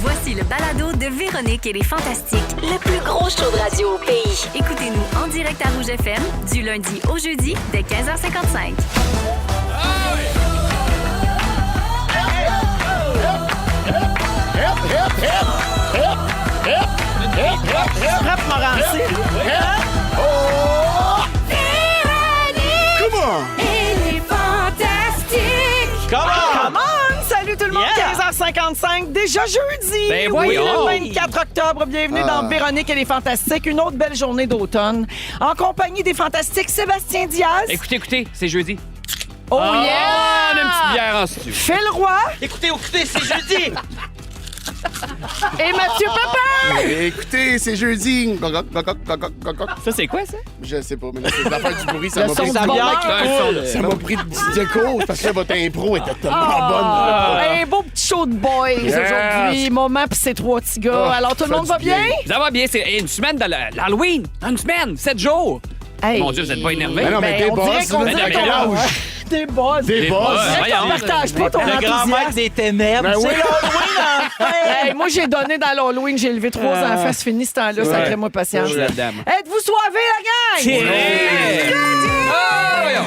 Voici le balado de Véronique et les Fantastiques. Le plus gros show de radio au pays. Écoutez-nous en direct à Rouge FM du lundi au jeudi dès 15h55. Frappe Morancy. Et les fantastiques! Come on! Salut tout le monde, Yeah. 15h55, déjà jeudi! Ben oui, voyons. le 24 octobre, bienvenue dans Véronique et les Fantastiques, une autre belle journée d'automne, en compagnie des Fantastiques Sébastien Diaz. Écoutez, c'est jeudi. Oh On a une yeah! petite bière en studio. Phil Roy Écoutez, c'est jeudi! et Mathieu Papa! Écoutez, c'est jeudi. Ça, c'est quoi, ça? Je sais pas, mais là, c'est l'affaire du bruit, ça Le m'a son pris de la bière. Ça m'a pris de cours parce que votre impro était tellement Un beau petit show de boys Yes. aujourd'hui, moment pis ces trois petits gars. Oh, Alors tout le ça monde du va bien? bien. Ça va bien, c'est une semaine de l'Halloween. Une semaine, 7 jours. Hey. Mon Dieu, vous êtes pas énervés? Mais non, mais t'es on boss, dirait qu'on là, dirait t'es qu'on âge. Des boss. Des boss. boss. On Voyons. partage pas ton Le grand-mère enthousiasme. des ténèbres. Ben oui. C'est l'Halloween, enfin! Hey, moi, j'ai donné dans l'Halloween, j'ai élevé 3 enfants, c'est fini ce temps-là, sacrez-moi patience. Je suis là-dedans. Êtes-vous soivés, la gang? Hey! Ah, voyons.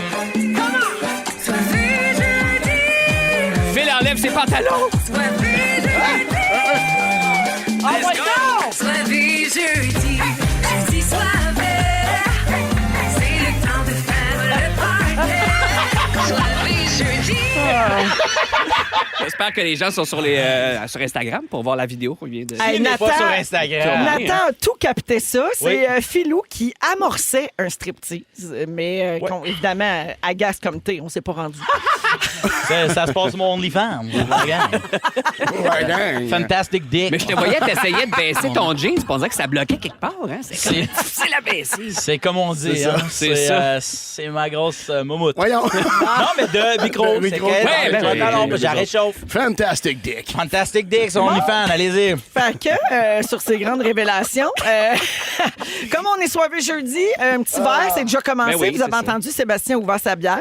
Phil enlève ses pantalons. Ah, ouais, non! Soirée jeudi, si soirée, c'est le temps de faire le party. Soirée jeudi. J'espère que les gens sont sur Instagram pour voir la vidéo qu'on vient de... Hey, Il n'est pas Nathan- sur Instagram. Nathan a tout capté ça. C'est Oui. Philou qui amorçait un striptease, mais qu'on, évidemment, agace comme thé, on s'est pas rendu. Ça se passe mon OnlyFans. Ouais, gang. Fantastic Dick. Mais je te voyais, t'essayais de baisser ton jeans, puis on dirait que ça bloquait quelque part. Hein? C'est comme C'est- difficile à baisser. C'est comme on dit. C'est ça. hein. C'est ça. C'est ma grosse moumoute. Voyons. Non, mais de micro. De micro. C'est Ouais, ben oui. non, j'arrête chauffe. Fantastic dick. Fantastic Dick, son OnlyFans, allez-y. Fait que, sur ces grandes révélations, comme on est soivé jeudi, un petit verre, c'est déjà commencé. Ben oui, Vous avez c'est entendu, Sébastien a ouvert sa bière.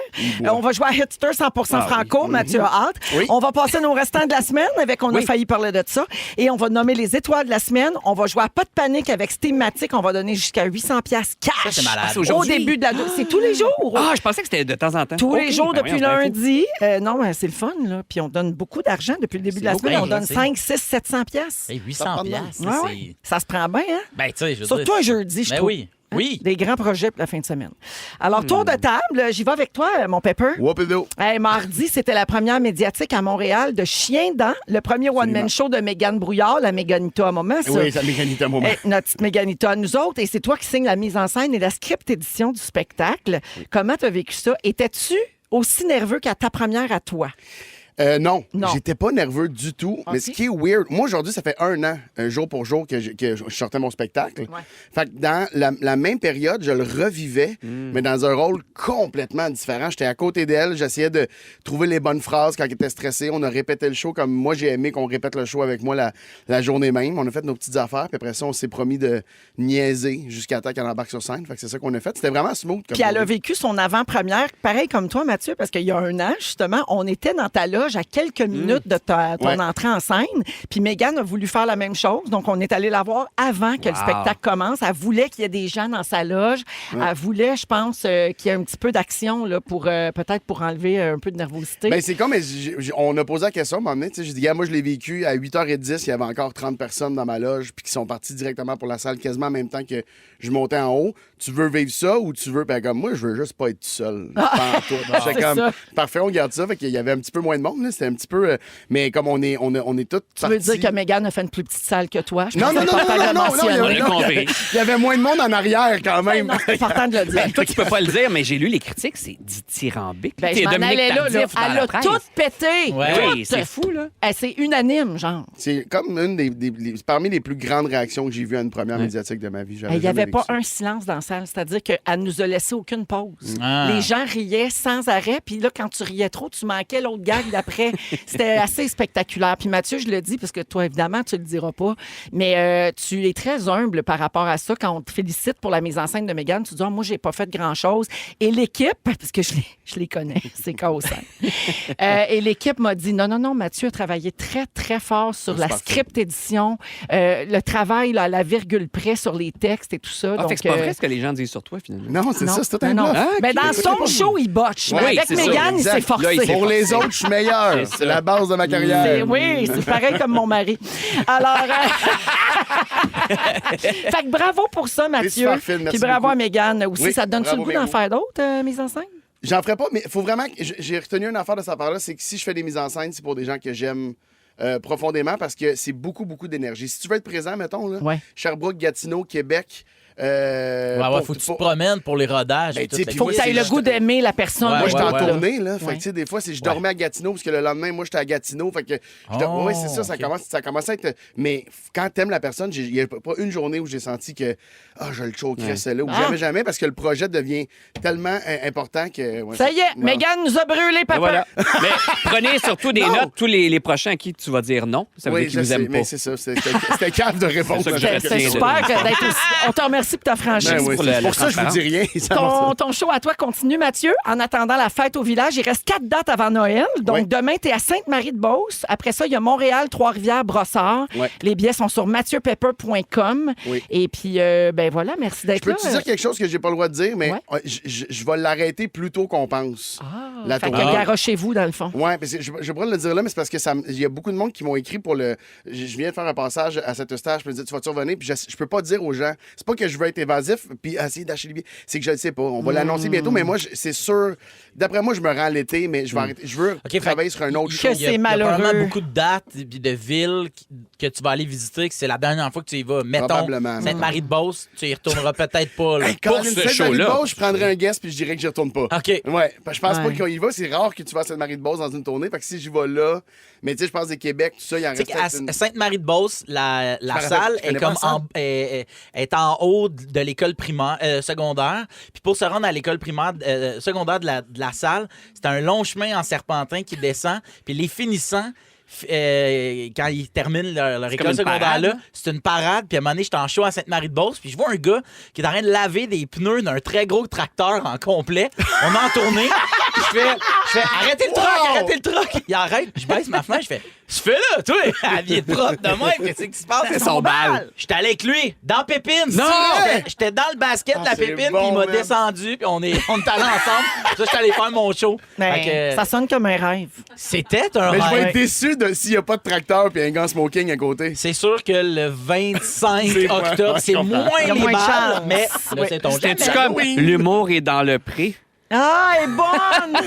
On va jouer à Hitster 100% franco. Mathieu a hâte. Oui. On va passer nos restants de la semaine avec On a failli parler de ça. Et on va nommer les étoiles de la semaine. On va jouer à Pas de panique avec Steamatic. On va donner jusqu'à 800$ cash. Ça, c'est malade. c'est Au aujourd'hui. début de la... C'est tous les jours. Ah, je pensais que c'était de temps en temps. Tous les Ok, jours ben depuis voyons, c'est lundi. Non, mais c'est le fun, là. Puis on donne beaucoup d'argent depuis le début de la beaucoup semaine. On d'argent, donne c'est- 5, 6, 700 piastres. Hey, 800 piastres. Ouais, ouais. Ça se prend bien, hein? Ben, tu sais, je veux Surtout dire, un jeudi, je Ben trouve. oui. Oui. Des grands projets pour la fin de semaine. Alors, tour de table, j'y vais avec toi, mon Pepper. Whoop-a-doo. Hey, mardi, c'était la première médiatique à Montréal de Chien Dent, le premier one-man show de Mégane Brouillard, la Méganita à moment, ça. Oui, ça mécanite un moment. Hey, notre petite Méganita à nous autres, et c'est toi qui signes la mise en scène et la script édition du spectacle. Comment tu as vécu ça? Étais-tu aussi nerveux qu'à ta première à toi? Non, Non. j'étais pas nerveux du tout. Mais ce qui est weird, moi aujourd'hui, ça fait 1 an, jour pour jour, que je sortais mon spectacle. Ouais. Fait que dans la même période, je le revivais, mais dans un rôle complètement différent. J'étais à côté d'elle, j'essayais de trouver les bonnes phrases quand elle était stressée. On a répété le show comme moi, j'ai aimé qu'on répète le show avec moi la journée même. On a fait nos petites affaires, puis après ça, on s'est promis de niaiser jusqu'à temps qu'elle embarque sur scène. Fait que c'est ça qu'on a fait. C'était vraiment smooth. Comme Puis elle a journée. vécu son avant-première, pareil comme toi, Mathieu, parce qu'il y a 1 an, justement, on était dans ta loge à quelques minutes de ton Ouais. entrée en scène. Puis Mégane a voulu faire la même chose. Donc, on est allé la voir avant que le spectacle commence. Elle voulait qu'il y ait des gens dans sa loge. Elle voulait, je pense, qu'il y ait un petit peu d'action là, pour peut-être pour enlever un peu de nervosité. Ben, c'est comme, on a posé la question à un moment donné, tu sais, j'ai dit, gars, moi, je l'ai vécu à 8h10, il y avait encore 30 personnes dans ma loge, puis qui sont partis directement pour la salle quasiment en même temps que je montais en haut. Tu veux vivre ça ou tu veux, ben, comme moi, je veux juste pas être tout seul. c'est J'étais comme, ça. parfait, on garde ça. Fait qu'il y avait un petit peu moins de monde, là. C'était un petit peu, mais comme on est tous tu veux partis- dire que Mégane a fait une plus petite salle que toi? Je Non, pense non, que non, c'est non, important de non, le non, mentionner. non, On l'a compris. il y avait moins de monde en arrière quand même. Non, c'est important de le dire. Toi, tu peux pas le dire, mais j'ai lu les critiques, c'est dithyrambique. Ben, C'est je m'en Dominique allais là, là. Tardif dans Elle la a presse. tout pété. Ouais. Oui, Tout. c'est fou, là. C'est unanime, genre. C'est comme une parmi les plus grandes réactions que j'ai vues à une première médiatique de ma vie. J'avais Il n'y avait jamais pas vécu ça. un silence dans la salle, c'est-à-dire qu'elle nous a laissé aucune pause. Ah. Les gens riaient sans arrêt, puis là, quand tu riais trop, tu manquais l'autre gag d'après. C'était assez spectaculaire. Puis Mathieu, je le dis, parce que toi, évidemment, tu le diras pas, mais tu es très humble par rapport à ça. Quand on te félicite pour la mise en scène de Mégane, tu dis, moi, j'ai pas fait grand-chose. Et l'équipe, parce que je les connais, c'est chaos. Et l'équipe m'a dit, non, Mathieu a travaillé très, très fort sur la script édition, le travail là, à la virgule près sur les textes et tout ça. Ah, Donc, fait que c'est pas vrai ce que les gens disent sur toi, finalement. Non, c'est ça, c'est tout un non. bluff. Mais dans son show, il botche. Mais Oui, avec c'est ça. Mégane, il s'est Exact. forcé. Là, il s'est Pour les autres, je suis meilleur. C'est ça. C'est la base de ma carrière. Oui, c'est pareil comme mon mari. Alors, fait que bravo pour ça, Mathieu. super fine, merci Puis bravo beaucoup. à Mégane aussi. Oui, Ça te donne-tu le bravo, goût d'en Véro. faire d'autres, mises en scène? J'en ferai pas, mais il faut vraiment que j'ai retenu une affaire de sa part-là, c'est que si je fais des mises en scène, c'est pour des gens que j'aime profondément parce que c'est beaucoup, beaucoup d'énergie. Si tu veux être présent, mettons, là, Ouais. Sherbrooke, Gatineau, Québec. Faut que tu te promènes pour les rodages. Ben, et tout, tu sais, fait puis Faut que que tu aies le je- goût d'aimer la personne. Ouais, Moi, j'étais en ouais. tournée, là. Fait que, Ouais. tu sais, des fois, je dormais à Gatineau, parce que le lendemain, moi, j'étais à Gatineau. Fait que, Oh, ouais, c'est ça, ok. ça commence à être. Mais quand t'aimes la personne, il n'y a pas une journée où j'ai senti que, je le choquerais celle-là, ou jamais, parce que le projet devient tellement important que. Ouais, Ça y est, ouais. Mégane nous a brûlé, Et papa. voilà. Mais prenez surtout des Non. notes, tous les prochains à qui tu vas dire non. Ça veut Oui, dire qu'ils je vous sais, aiment mais pas. c'est ça. C'était calme de répondre. C'est ça que à j'aurais la C'est Bien question. super d'être aussi. On te remercie pour ta franchise. Ben oui, pour c'est la pour ça que je vous dis rien. Ça va. Ton show à toi continue, Mathieu. En attendant la fête au village, il reste 4 dates avant Noël. Donc, Oui. demain, tu es à Sainte-Marie-de-Beauce. Après ça, il y a Montréal, Trois-Rivières, Brossard. Ouais. Les billets sont sur mathieuPepper.com. Oui. Et puis, ben voilà, merci d'être là. Peux-tu dire quelque chose que j'ai pas le droit de dire, mais Ouais. je vais l'arrêter plus tôt qu'on pense. La Fait que tournée. garochez-vous, dans le fond. Ouais, parce que je pourrais le dire là, mais c'est parce que il y a beaucoup de monde qui m'ont écrit pour le. Je viens de faire un passage à cette stage, je me dis, tu vas-tu revenir? Puis je peux pas dire aux gens. C'est pas que je veux être évasif puis essayer d'acheter les billets. C'est que je le sais pas. On va l'annoncer bientôt, mais moi, c'est sûr. D'après moi, je me rends l'été, mais je vais arrêter. Je veux OK, travailler sur un autre Que show. c'est Il y a malheureux. probablement beaucoup de dates et de villes que tu vas aller visiter, que c'est la dernière fois que tu y vas. Mettons, Probablement. Sainte-Marie-de-Beauce, tu y retourneras peut-être pas. Là. Hey, Colin, ce Sainte-Marie-de-Beauce, show-là. je prendrais un guest puis je dirais que j'y retourne pas. OK. Ouais, je pense Ouais. pas qu'on y va. C'est rare que tu vas à Sainte-Marie-de-Beauce dans une tournée. Fait que si j'y vais là, mais tu sais, je pense des Québec, tout ça, il en Tu sais reste qu'à peut-être une... Sainte-Marie-de-Beauce, la me rappelle, salle je connais est pas comme la salle. est en haut de l'école primaire, secondaire. Puis pour se rendre à l'école primaire, secondaire de la salle, c'est un long chemin en serpentin qui descend. Puis les finissants, quand ils terminent leur comme école une secondaire parade, là, là? c'est une parade. Puis à un moment donné, j'étais en show à Sainte-Marie-de-Beauce. Puis je vois un gars qui est en train de laver des pneus d'un très gros tracteur en complet. On est en tournée. Puis je fais arrêtez le truck, arrêtez le truck. Il arrête. Je baisse ma fenêtre. Je fais tu fais là, toi, habillé de propre de même. Qu'est-ce qui se passe? C'est son bal. J'étais allé avec lui, dans Pépine. Non! J'étais dans le basket de la c'est Pépine, bon, puis il m'a man. descendu, puis on est allés ensemble. Ça, j'étais allé faire mon show. Ben, Fait que, ça sonne comme un rêve. c'était un Mais je vais rêve. être déçu s'il n'y a pas de tracteur puis un gant smoking à côté. C'est sûr que le 25 C'est moi, octobre, je c'est comprends. moins Il y a les moins de balles, chance. mais là, Oui. c'est ton C'était-tu jeu. comme l'humour est dans le pré? Ah, elle est bonne!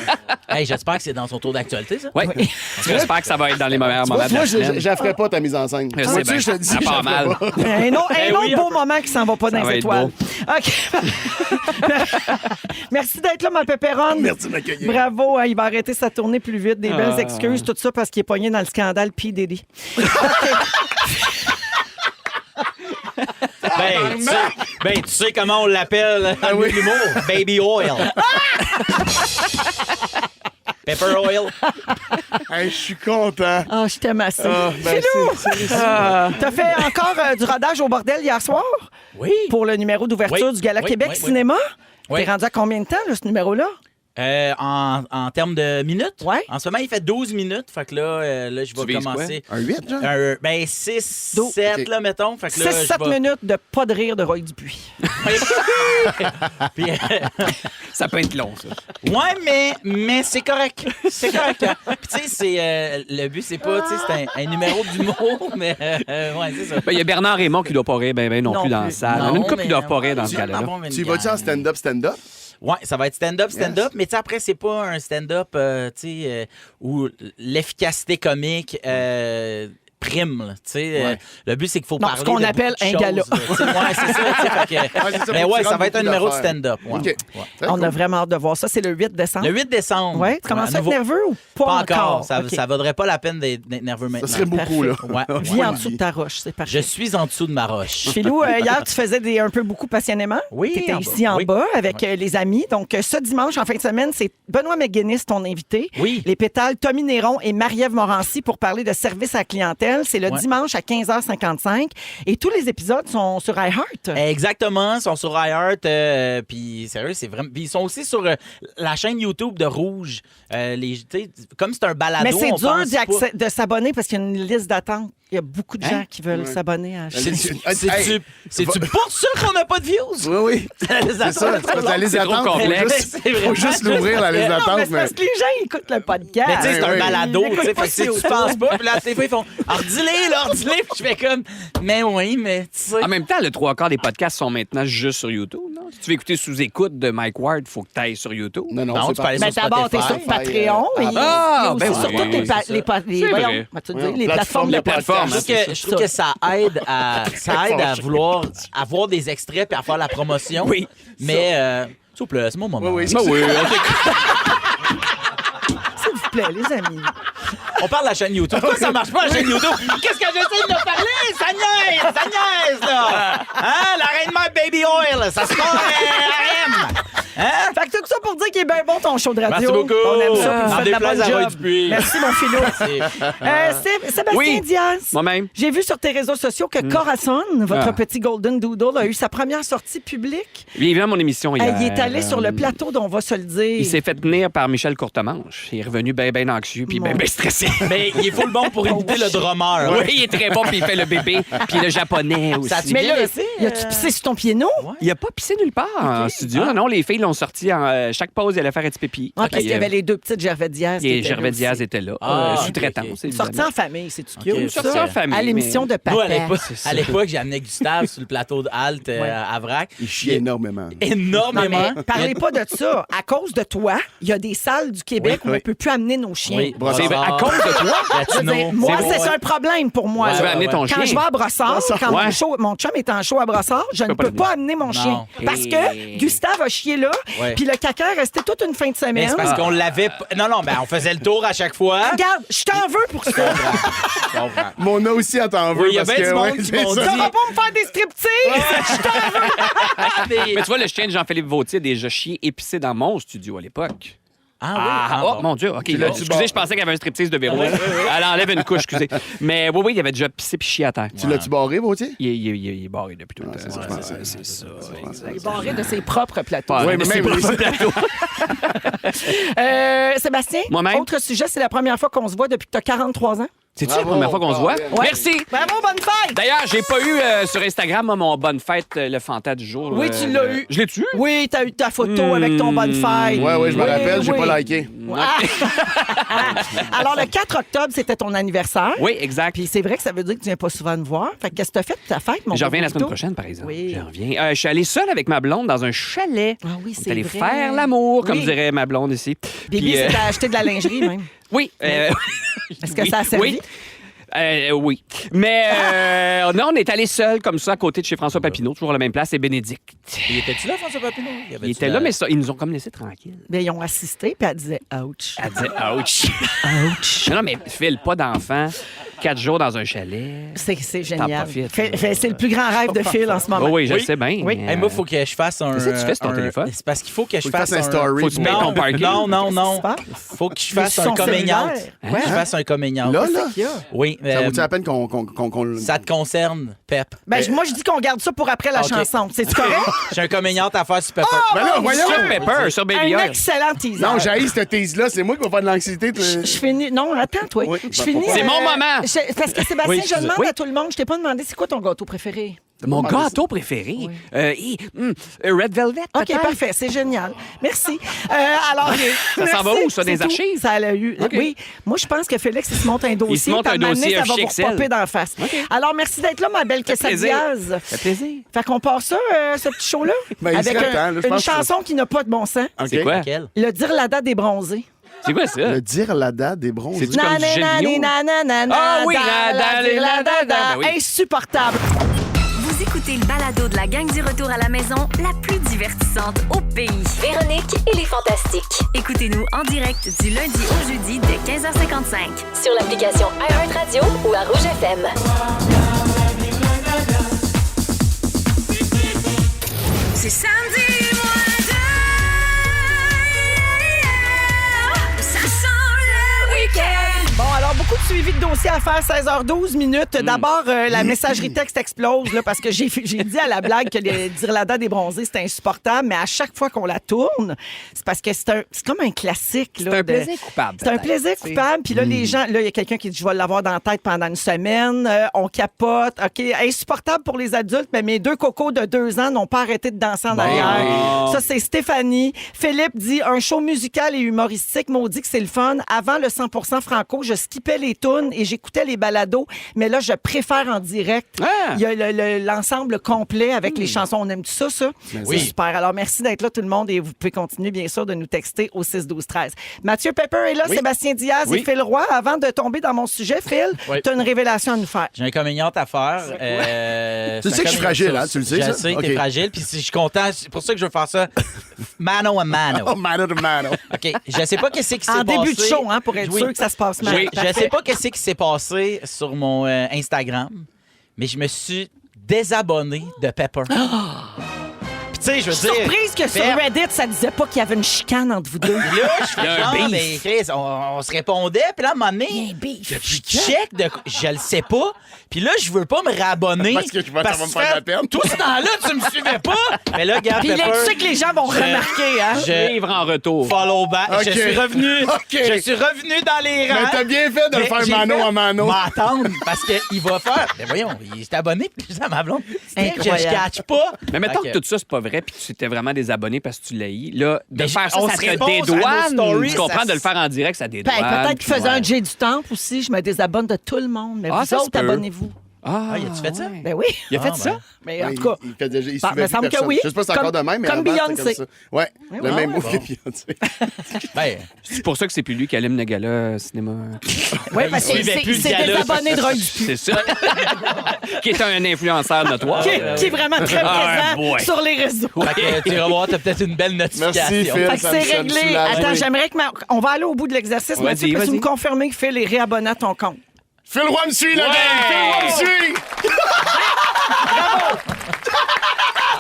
Hey, j'espère que c'est dans son tour d'actualité, ça. Oui. J'espère que ça va être dans les meilleurs moments de Moi, la je semaine. la ferai pas ta mise en scène. Je sais Vois-tu, bien. je te dis, Ça je part la ferai mal. pas. Un autre, Eh un oui, autre beau moment qui s'en va pas dans va les être étoiles. beau. OK. Merci d'être là, ma pépéronne. Merci de m'accueillir. Bravo, hein, il va arrêter sa tournée plus vite. Des belles excuses, tout ça parce qu'il est pogné dans le scandale P. Diddy. Tu sais comment on l'appelle dans oui. l'humour? Baby oil. Pepper oil. Hey, je suis content. Ah, je t'aime assez. Ah, ben, T'as fait encore du rodage au bordel hier soir Oui. pour le numéro d'ouverture Oui, du Gala oui, Québec oui, oui. Cinéma. Oui. T'es rendu à combien de temps, là, ce numéro-là? En termes de minutes? Ouais. En ce moment, il fait 12 minutes. Fait que là, je vais vises commencer. Un 8, genre? 6, 12. 7, OK. là, mettons. Fait que là, 6-7 je vais- minutes de pas de rire de Roy Dupuis. Puis, Ça peut être long, ça. ouais, mais c'est correct. C'est correct. Hein. Puis tu sais, le but, c'est pas, tu sais, c'est un numéro d'humour, mais ouais, c'est ça. Ben, il y a Bernard Raymond qui doit pas rire non, Non plus dans plus. la salle. Non, Il y en a une couple mais qui doivent pas rire dans on ce va cas-là. en avoir une Tu y vas-tu en gang. stand-up? Ouais, ça va être stand-up, mais tu sais, après, c'est pas un stand-up, tu sais, où l'efficacité comique prime. Là, tu sais, le but, c'est qu'il faut Non, parler ce qu'on de appelle beaucoup de un gala. choses, là, tu sais. Ouais, c'est ça. tu sais, fait que- c'est ça, mais faut que ouais, tu ça rentres va être un beaucoup numéro de d'affaires. stand-up. Ouais. OK. Ouais. Très On cool. a vraiment hâte de voir ça. C'est le 8 décembre. Le 8 décembre. Oui, tu commences à être nouveau- nerveux ou pas encore? Ça, OK. ça vaudrait pas la peine d'être nerveux maintenant. Ça serait beaucoup, là. Ouais. Vis en dessous de ta roche, c'est parfait. Je suis en dessous de ma roche. Philou, hier, tu faisais un peu beaucoup passionnément. Oui, Tu étais en ici bas. en Oui. bas avec les amis. Donc, ce dimanche, en fin de semaine, c'est Benoît McGuinness, ton invité. Oui. Les Pétales, Tommy Néron et Marie-Ève Morancy pour parler de service à la clientèle. C'est le Ouais. dimanche à 15h55. Et tous les épisodes sont sur iHeart. Exactement, ils sont sur iHeart. Puis sérieux, c'est vraiment. Puis ils sont aussi sur la chaîne YouTube de Rouge. Tu sais, comme c'est un balado. Mais c'est on dur pense pas- de s'abonner parce qu'il y a une liste d'attente. Il y a beaucoup de gens qui veulent s'abonner à la chaîne. C'est-tu pour ça qu'on n'a pas de views? Oui, oui. C'est ça. C'est parce que la liste C'est trop d'attente, complexe. C'est faut vraiment juste l'ouvrir, la liste Non, mais d'attente. c'est parce que les gens ils écoutent le podcast. Mais tu sais, c'est un oui. balado, Ils tu sais, l'écoutent fait que si pas tu sur penses pas, puis là, des fois, ils font « Ah, dis-les, là, dis-les! » Puis je fais comme « Mais oui, mais tu sais... En même temps, le 3/4 des podcasts sont maintenant juste sur YouTube, non? Si tu veux écouter sous-écoute de Mike Ward, il faut que tu ailles sur YouTube. Non, Non, c'est tu peux pas- aller Mais sur d'abord, t'es sur Spotify. Patreon. et il y a Ah, aussi ben sur oui, toutes les, oui, pa- c'est les, ça. pa- les- C'est voyons, vrai. vas-tu Voyons, dire, les plateformes de plateformes, podcast. Je trouve que ça aide à vouloir avoir des extraits puis à faire la promotion. Oui. Mais, s'il vous plaît, c'est mon moment. Oui, oui. Ben oui, on t'écoute. S'il vous plaît, les amis. On parle de la chaîne YouTube. Pourquoi ça marche pas, la chaîne YouTube? Qu'est-ce que j'essaie de parler? Ça niaise, là! Hein? La reine mère Baby Oil, ça se passe RM! Hein? Fait que tout ça pour dire qu'il est bien bon ton show de radio. Merci beaucoup. On aime ça. Puis N'en vous faites de la déplaise bonne à Roy job. Dupuis. Merci, mon philo. Sébastien Oui. Diaz. Moi-même. J'ai vu sur tes réseaux sociaux que Corazon, votre Ah. petit Golden Doodle, a eu sa première sortie publique. Il est venu à mon émission hier. Il est allé sur le plateau dont on va se le dire. Il s'est fait tenir par Michel Courtemanche. Il est revenu bien anxieux puis bien stressé. Mais il est full bon pour imiter le drummer. Oui, il est très bon puis il fait le bébé puis le japonais aussi. Ça a-tu Mais bien là, été, y a-tu pissé sur ton pied, non? Il a pas pissé nulle part en studio. Non, les filles l'ont sorti en chaque pause, il allait faire un petit pipi. Ah, parce Puis, qu'il y avait les deux petites Gervais Diaz. qui et étaient Gervais là Diaz aussi. était là. Ah, Sous-traitance, ok. évidemment. Sorti en famille, c'est-tu cute? Ok, ça? sorti en famille, À l'émission mais- de Nous, Papa. à l'époque, j'ai amené Gustave sur le plateau de Halte à Vrac. Il chie énormément. Non, Énormément. mais parlez pas de ça. À cause de toi, il y a des salles du Québec Oui, où on oui. ne peut plus amener nos chiens. Oui, C'est vrai, à cause de toi? Je veux dire, moi, c'est un problème pour moi. Ouais, là. Tu veux amener ton Quand chien? je vais à Brossard, quand Ouais. mon chum est en show à Brossard, je ne peux pas peux le pas venir. amener mon chien. Parce Hey. que Gustave a chié là, Ouais. puis le caca est resté toute une fin de Mais semaine. c'est parce qu'on l'avait. Non, ben, on faisait le tour à chaque fois. Regarde, je t'en veux pour ça. Mon a aussi, à t'en veut. Oui, il y a parce bien que, du monde ouais, qui c'est m'ont ça. Tu vas pas me faire des striptease. Je t'en veux. Mais tu vois, le chien de Jean-Philippe Vautier a déjà chié épicé dans mon studio à l'époque. Ah oui. Oh, mon Dieu, OK. l'as-tu Excusez, barré? je pensais qu'il y avait un striptease de Véro. Elle enlève une couche, excusez. Mais oui, il avait déjà pissé puis chié à terre. Tu l'as-tu barré, Vautier? Il est barré depuis tout le temps. c'est ça, je pensais. C'est ça. Il est barré de ses propres plateaux. Ouais, Oui, mais mais c'est même pas lui. un plateau. Sébastien, Moi-même. autre sujet, c'est la première fois qu'on se voit depuis que tu as 43 ans. C'est-tu la Bravo, première fois qu'on se voit? Colin. Merci! Bravo, bonne fête! D'ailleurs, j'ai pas eu sur Instagram moi, mon bonne fête, le Fanta du jour. Oui, tu l'as eu. Je l'ai tu? Oui, t'as eu ta photo avec ton bonne fête. Ouais, je me Oui, rappelle, j'ai oui. pas liké. Alors, le 4 octobre, c'était ton anniversaire. Oui, exact. Puis c'est vrai que ça veut dire que tu viens pas souvent me voir. Fait que qu'est-ce que t'as fait de ta fête, mon Je reviens la beau semaine Vito? prochaine, par exemple. Oui. Je reviens. Je suis allé seule avec ma blonde dans un chalet. Ah oui, On est c'est allé vrai. faire l'amour, comme Oui. dirait ma blonde ici. Bibi, Puis, c'était acheté de la lingerie, même. oui. Est-ce que oui, ça a servi? Oui. Oui. Mais non, on est allé seul comme ça à côté de chez François Papineau, toujours à la même place, et Bénédicte. Il était-tu là, François Papineau? Il était là, mais ça, ils nous ont comme laissé tranquilles. Bien, ils ont assisté, puis elle disait « ouch Elle disait ouch. Ouch. Non, mais Phil, pas d'enfant, 4 jours dans un chalet. ». C'est génial. profites. C'est le plus grand rêve de Phil en ce moment. Oh, oui, je Oui. le sais bien. Oui. mais, Hey, moi, il faut que je fasse un. Qu'est-ce que tu fais sur ton téléphone? C'est parce qu'il faut que je Faut que tu fasse fasses un story. Faut que tu payes ton parking. Non. Qu'est-ce qui se passe? Faut que je Les fasse un sons coming out. cellulaires. Faut que je fasse un coming out. Là, là? Qu'il y a? Oui. Ça vaut-tu la peine qu'on Ça te concerne, Pep. Ben, moi, je dis qu'on garde ça pour après la Ok. chanson. C'est correct? J'ai un coming out à faire sur Pepper. Ben là, voyons! Sur Pepper, sur Baby Un Oil. excellent teaser. Non, j'haïs cette tease-là. C'est moi qui vais faire de l'anxiété. Je finis. Non, attends, toi. Oui, Je finis. C'est mon moment. Parce que Sébastien, Oui, je excusez. demande Oui. à tout le monde, je t'ai pas demandé c'est quoi ton gâteau préféré. Mon gâteau préféré? Red Velvet, OK, peut-être? parfait, c'est génial. Merci. Alors, Ça s'en va merci, où, ça, dans les c'est tout. archives? Ça l'a eu. OK. Oui, moi, je pense que Félix, il se monte un dossier. Il se monte puis à un moment donné, dossier ça va fichier vous Excel. popper d'en face. Alors, merci d'être là, ma belle Kessa plaisir. Diaz. Ça fait plaisir. Fait qu'on part ça, ce petit show-là, Ben, il avec serait temps, là, je une pense que- chanson qui n'a pas de bon sens. OK. C'est quoi? Quel? Le dire la date des bronzés. C'est quoi ça? Le dirlada des bronzés. C'est-tu comme du jeu de vidéo? Ah oui, ben oui. Insupportable. Vous écoutez le balado de la gang du retour à la maison, la plus divertissante au pays. Véronique et les Fantastiques. Écoutez-nous en direct du lundi au jeudi dès 15h55. Sur l'application iHeartRadio ou à Rouge FM. C'est samedi, mois de... Ça sent le week-end. Bon, alors, beaucoup de suivi de dossiers à faire, 16h12 minutes. D'abord, la messagerie texte explose là, parce que j'ai dit à la blague que les dirlada des bronzés, c'était insupportable, mais à chaque fois qu'on la tourne, c'est parce que c'est comme un classique. C'est un plaisir coupable. C'est un plaisir coupable. Puis là, les gens, là, il y a quelqu'un qui dit je vais l'avoir dans la tête pendant une semaine. On capote. OK, insupportable pour les adultes, mais mes 2 cocos de 2 ans n'ont pas arrêté de danser en arrière. Ça, c'est Stéphanie. Philippe dit un show musical et humoristique, maudit que c'est le fun. Avant le 100% franco, je skippais les tunes et j'écoutais les balados, mais là, je préfère en direct. Ah! Il y a l'ensemble complet avec les chansons. On aime ça, ça? Oui. C'est super. Alors, merci d'être là, tout le monde, et vous pouvez continuer, bien sûr, de nous texter au 6-12-13. Mathieu Pepper est là, Sébastien Diaz et Phil Roy. Avant de tomber dans mon sujet, Phil, Oui. tu as une révélation à nous faire. J'ai un coming out à faire. Tu sais que je suis fragile, hein? Tu le sais, ça? Je sais que t'es OK. fragile, puis si je suis content, c'est pour ça que je veux faire ça mano a mano. Oh, mano to mano. OK, je sais pas qu'est-ce qui s'est passé. En début de show, hein, pour être Oui. sûr que ça se passe mal. Oui, je sais pas qu'est-ce qui s'est passé sur mon Instagram, mais je me suis désabonné de Pepper. Puis tu sais, je veux dire... Surprise que sur Pep- Reddit, ça disait pas qu'il y avait une chicane entre vous deux. Puis là, je fais Il y a un genre, beef. mais Chris, on se répondait, puis là, à un moment donné, Il y a un beef. je check, je le sais pas, puis là, je veux pas me réabonner. Parce que ça va me faire de la peine. Tout ce temps-là, tu me suivais pas. Mais là, regarde, Puis là, Pepper, tu sais que les gens vont remarquer, hein? je Livre en retour. follow back. OK. Je suis revenu. OK. Je suis revenu dans les rangs. Mais t'as bien fait de le Mais faire j'ai mano fait à mano. m'attendre parce qu'il va faire. Mais voyons, il s'est abonné, puis ça ma blonde. Je Incroyable. catch pas. Mais mettons Fait que tout ça, c'est pas vrai, puis tu t'étais vraiment désabonné parce que tu l'as eu. Là, de Mais faire ça, on ça se te répond à nos dédouane. stories, Tu comprends ça de le faire en direct, ça dédouane. Peut-être qu'il faisait Ouais. un Jay du Temple aussi. Je me désabonne de tout le monde. Mais Ah, vous ça se autres, peut. abonnez-vous. Ah, y a-tu fait ça? ouais. Ben oui. Il a fait Ah, ça? ben. Mais en Ouais, tout cas, il suivait me plus semble que personne. oui. Je sais pas si c'est encore de même, mais Comme avant, c'était Beyoncé. comme ça. Ouais, le même mot que Beyoncé. Ben, C'est pour ça que c'est plus lui qui anime le gala cinéma. oui, parce il que suivait plus le c'est gala. des abonnés de Roy Dupuis. C'est ça. Qui est un influenceur notoire. Qui est vraiment très Ah, présent boy. sur les réseaux. fait que tu vas voir, t'as peut-être une belle notification. Merci, Phil. Fait que Ça c'est me- ça me réglé. soulage. Attends, Oui. j'aimerais que on va aller au bout de l'exercice. Vas-y, Mathieu, peux-tu vas-y. me confirmer que Phil est réabonné à ton compte? Phil Roy me suit, la gang! Phil Roy me suit!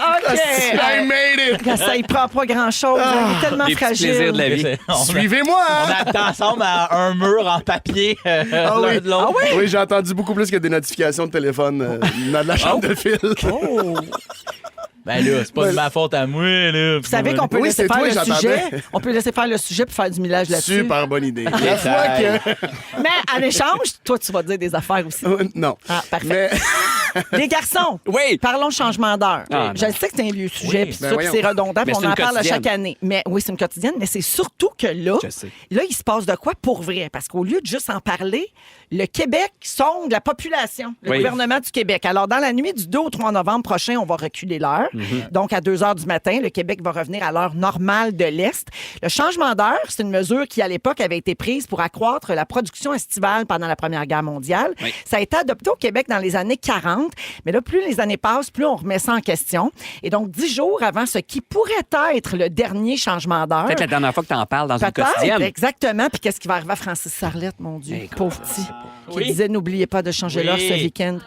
OK. I made it! Ça, il prend pas grand-chose. Il est tellement Les petits fragile. plaisirs de la vie. Suivez-moi! On attend ensemble à un mur en papier l'un oui. de l'autre. Oui, j'ai entendu beaucoup plus que des notifications de téléphone dans la chambre de Phil. Oh. Ben là, c'est pas de ma faute à moi, là. Vous savez qu'on peut Oui, laisser c'est faire toi, le j'entendais. sujet. On peut laisser faire le sujet pour faire du millage là-dessus. Super bonne idée. La fois que... Mais en échange, toi, tu vas dire des affaires aussi. Non. Ah, parfait. Mais Les garçons, Oui. parlons changement d'heure. Ah, Je le sais que c'est un vieux sujet, Oui. puis Ben ça, puis voyons. c'est redondant, Mais puis c'est on en une parle à quotidienne. chaque année. Mais oui, c'est une quotidienne, mais c'est surtout que là, Je sais. là, il se passe de quoi pour vrai? Parce qu'au lieu de juste en parler, le Québec sonde la population, le Oui. gouvernement du Québec. Alors, dans la nuit du 2 au 3 novembre prochain, on va reculer l'heure. Donc, à 2 heures du matin, le Québec va revenir à l'heure normale de l'Est. Le changement d'heure, c'est une mesure qui, à l'époque, avait été prise pour accroître la production estivale pendant la Première Guerre mondiale. Oui. Ça a été adopté au Québec dans les années 40, mais là, plus les années passent, plus on remet ça en question. Et donc, 10 jours avant ce qui pourrait être le dernier changement d'heure. Peut-être la dernière fois que tu en parles dans une Peut-être, quotidienne. exactement. Puis qu'est-ce qui va arriver à Francis Sarlette, mon Dieu, pauvre petit, qui Oui. disait n'oubliez pas de changer Oui. l'heure ce week-end.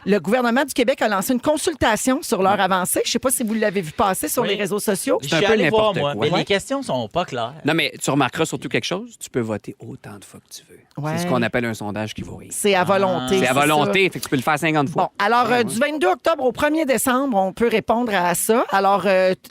Le gouvernement du Québec a lancé une consultation sur l'heure avancée. Je ne sais pas si vous l'avez vu passer sur Oui. les réseaux sociaux. Je C'est un suis peu allé voir, n'importe moi, quoi. mais Ouais. les questions sont pas claires. Non, mais tu remarqueras surtout quelque chose. Tu peux voter autant de fois que tu veux. Ouais. C'est ce qu'on appelle un sondage qui vaut rien. C'est à volonté. C'est à ça. volonté, fait que tu peux le faire 50 fois. Bon, alors, du 22 octobre au 1er décembre, on peut répondre à ça. Alors,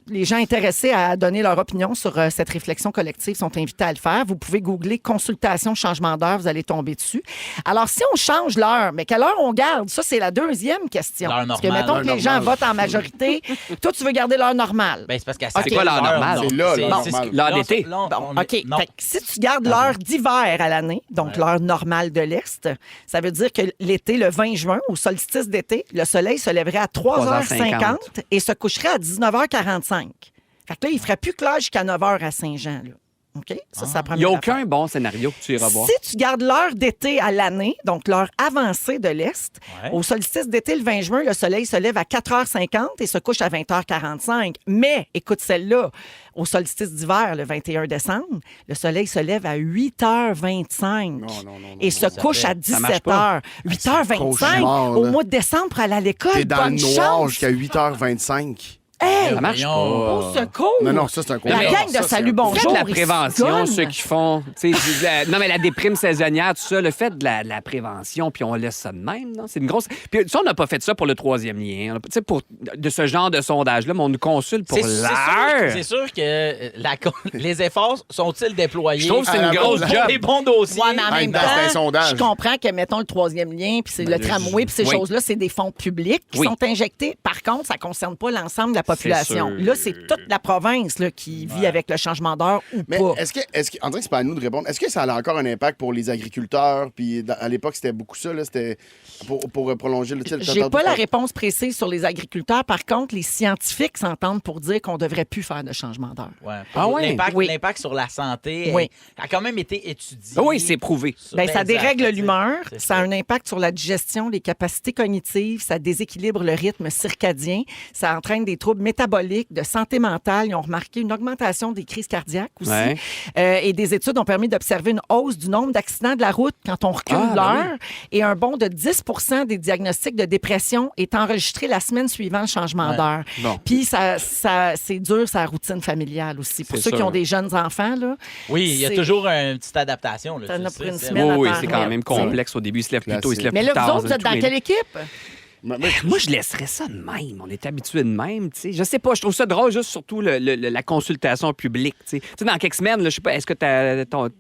les gens intéressés à donner leur opinion sur cette réflexion collective sont invités à le faire. Vous pouvez googler consultation changement d'heure, vous allez tomber dessus. Alors, si on change l'heure, mais quelle heure on garde? Ça, c'est la deuxième question. L'heure Parce que normale. mettons que L'heure les gens normale. votent en majorité. Toi, tu veux garder l'heure normale. Ben, c'est parce qu'à C'est quoi l'heure normale? C'est là, l'heure normale. L'heure d'été. Bon, on OK. est- non. Fait que si tu gardes l'heure d'hiver à l'année, donc l'heure normale de l'Est, ça veut dire que l'été, le 20 juin, au solstice d'été, le soleil se lèverait à 3h50 et se coucherait à 19h45. Fait que là, il ne ferait plus clair jusqu'à 9h à Saint-Jean. Là. OK? Ça, c'est la Il première n'y a affaire. aucun bon scénario que tu iras voir. Si tu gardes l'heure d'été à l'année, donc l'heure avancée de l'Est, Ouais. au solstice d'été, le 20 juin, le soleil se lève à 4h50 et se couche à 20h45. Mais, écoute celle-là, au solstice d'hiver, le 21 décembre, le soleil se lève à 8h25 et se couche à Ça marche pas. 17h. 8h25 cauchemar, au là. mois de décembre pour aller à l'école. T'es dans le Bonne noir chance. jusqu'à 8h25. Hey, Ça marche pas. au secours. Non, ça, c'est un La cauchemar. gang de Ça, Salut c'est- Bonjour. Faites de la ils se prévention, donnent. ceux qui font. Tu sais, non, mais la déprime saisonnière, tout ça, le fait de la prévention, puis on laisse ça de même, non? C'est une grosse. Puis ça, on n'a pas fait ça pour le troisième lien. Tu sais, pour de ce genre de sondage-là, mais on nous consulte pour l'heure. C'est sûr que les efforts sont-ils déployés? Je trouve que c'est À une la grosse base, job. Les bons dossiers. Ouais, mais en même non, c'est un temps, sondage. je comprends que, mettons, le troisième lien, puis c'est le tramway, puis ces oui. choses-là, c'est des fonds publics qui Oui. sont injectés. Par contre, ça ne concerne pas l'ensemble de la population. sûr. Là, c'est toute la province là, qui vit avec le changement d'heure ou Mais pas. est-ce que, on dirait que c'est pas à nous de répondre. Est-ce que ça a encore un impact pour les agriculteurs? Puis à l'époque, c'était beaucoup ça, là. C'était pour prolonger le titre. J'ai pas la réponse précise sur les agriculteurs. Par contre, les scientifiques s'entendent pour dire qu'on ne devrait plus faire de changement d'heure. Ouais. Ah ouais? L'impact, Oui. l'impact sur la santé Oui. a quand même été étudié. Oui, c'est prouvé. Ben, ça dérègle exact, l'humeur, c'est ça a un impact sur la digestion, les capacités cognitives, ça déséquilibre le rythme circadien, ça entraîne des troubles métaboliques, de santé mentale. Ils ont remarqué une augmentation des crises cardiaques aussi. Ouais. Et des études ont permis d'observer une hausse du nombre d'accidents de la route quand on recule Ah, ben l'heure. Et un bond de 10 des diagnostics de dépression est enregistré la semaine suivant le changement Ouais. d'heure. Bon. Puis c'est dur, sa routine familiale aussi. Pour C'est ceux qui sûr. ont des jeunes enfants, là, Oui, il y a c'est- toujours une petite adaptation. Là, Ça tu en a sais, pour une c'est- semaine. Oui, attends, c'est quand rien. même complexe. Au début, il se lève plus tôt, il se lève Mais plus là, tard. vous autres, vous êtes dans tout, mais- quelle équipe? Moi, je laisserais ça de même. On est habitué de même, tu sais. Je sais pas, je trouve ça drôle, juste surtout la consultation publique, tu sais. Tu sais, dans quelques semaines, là, je sais pas, est-ce que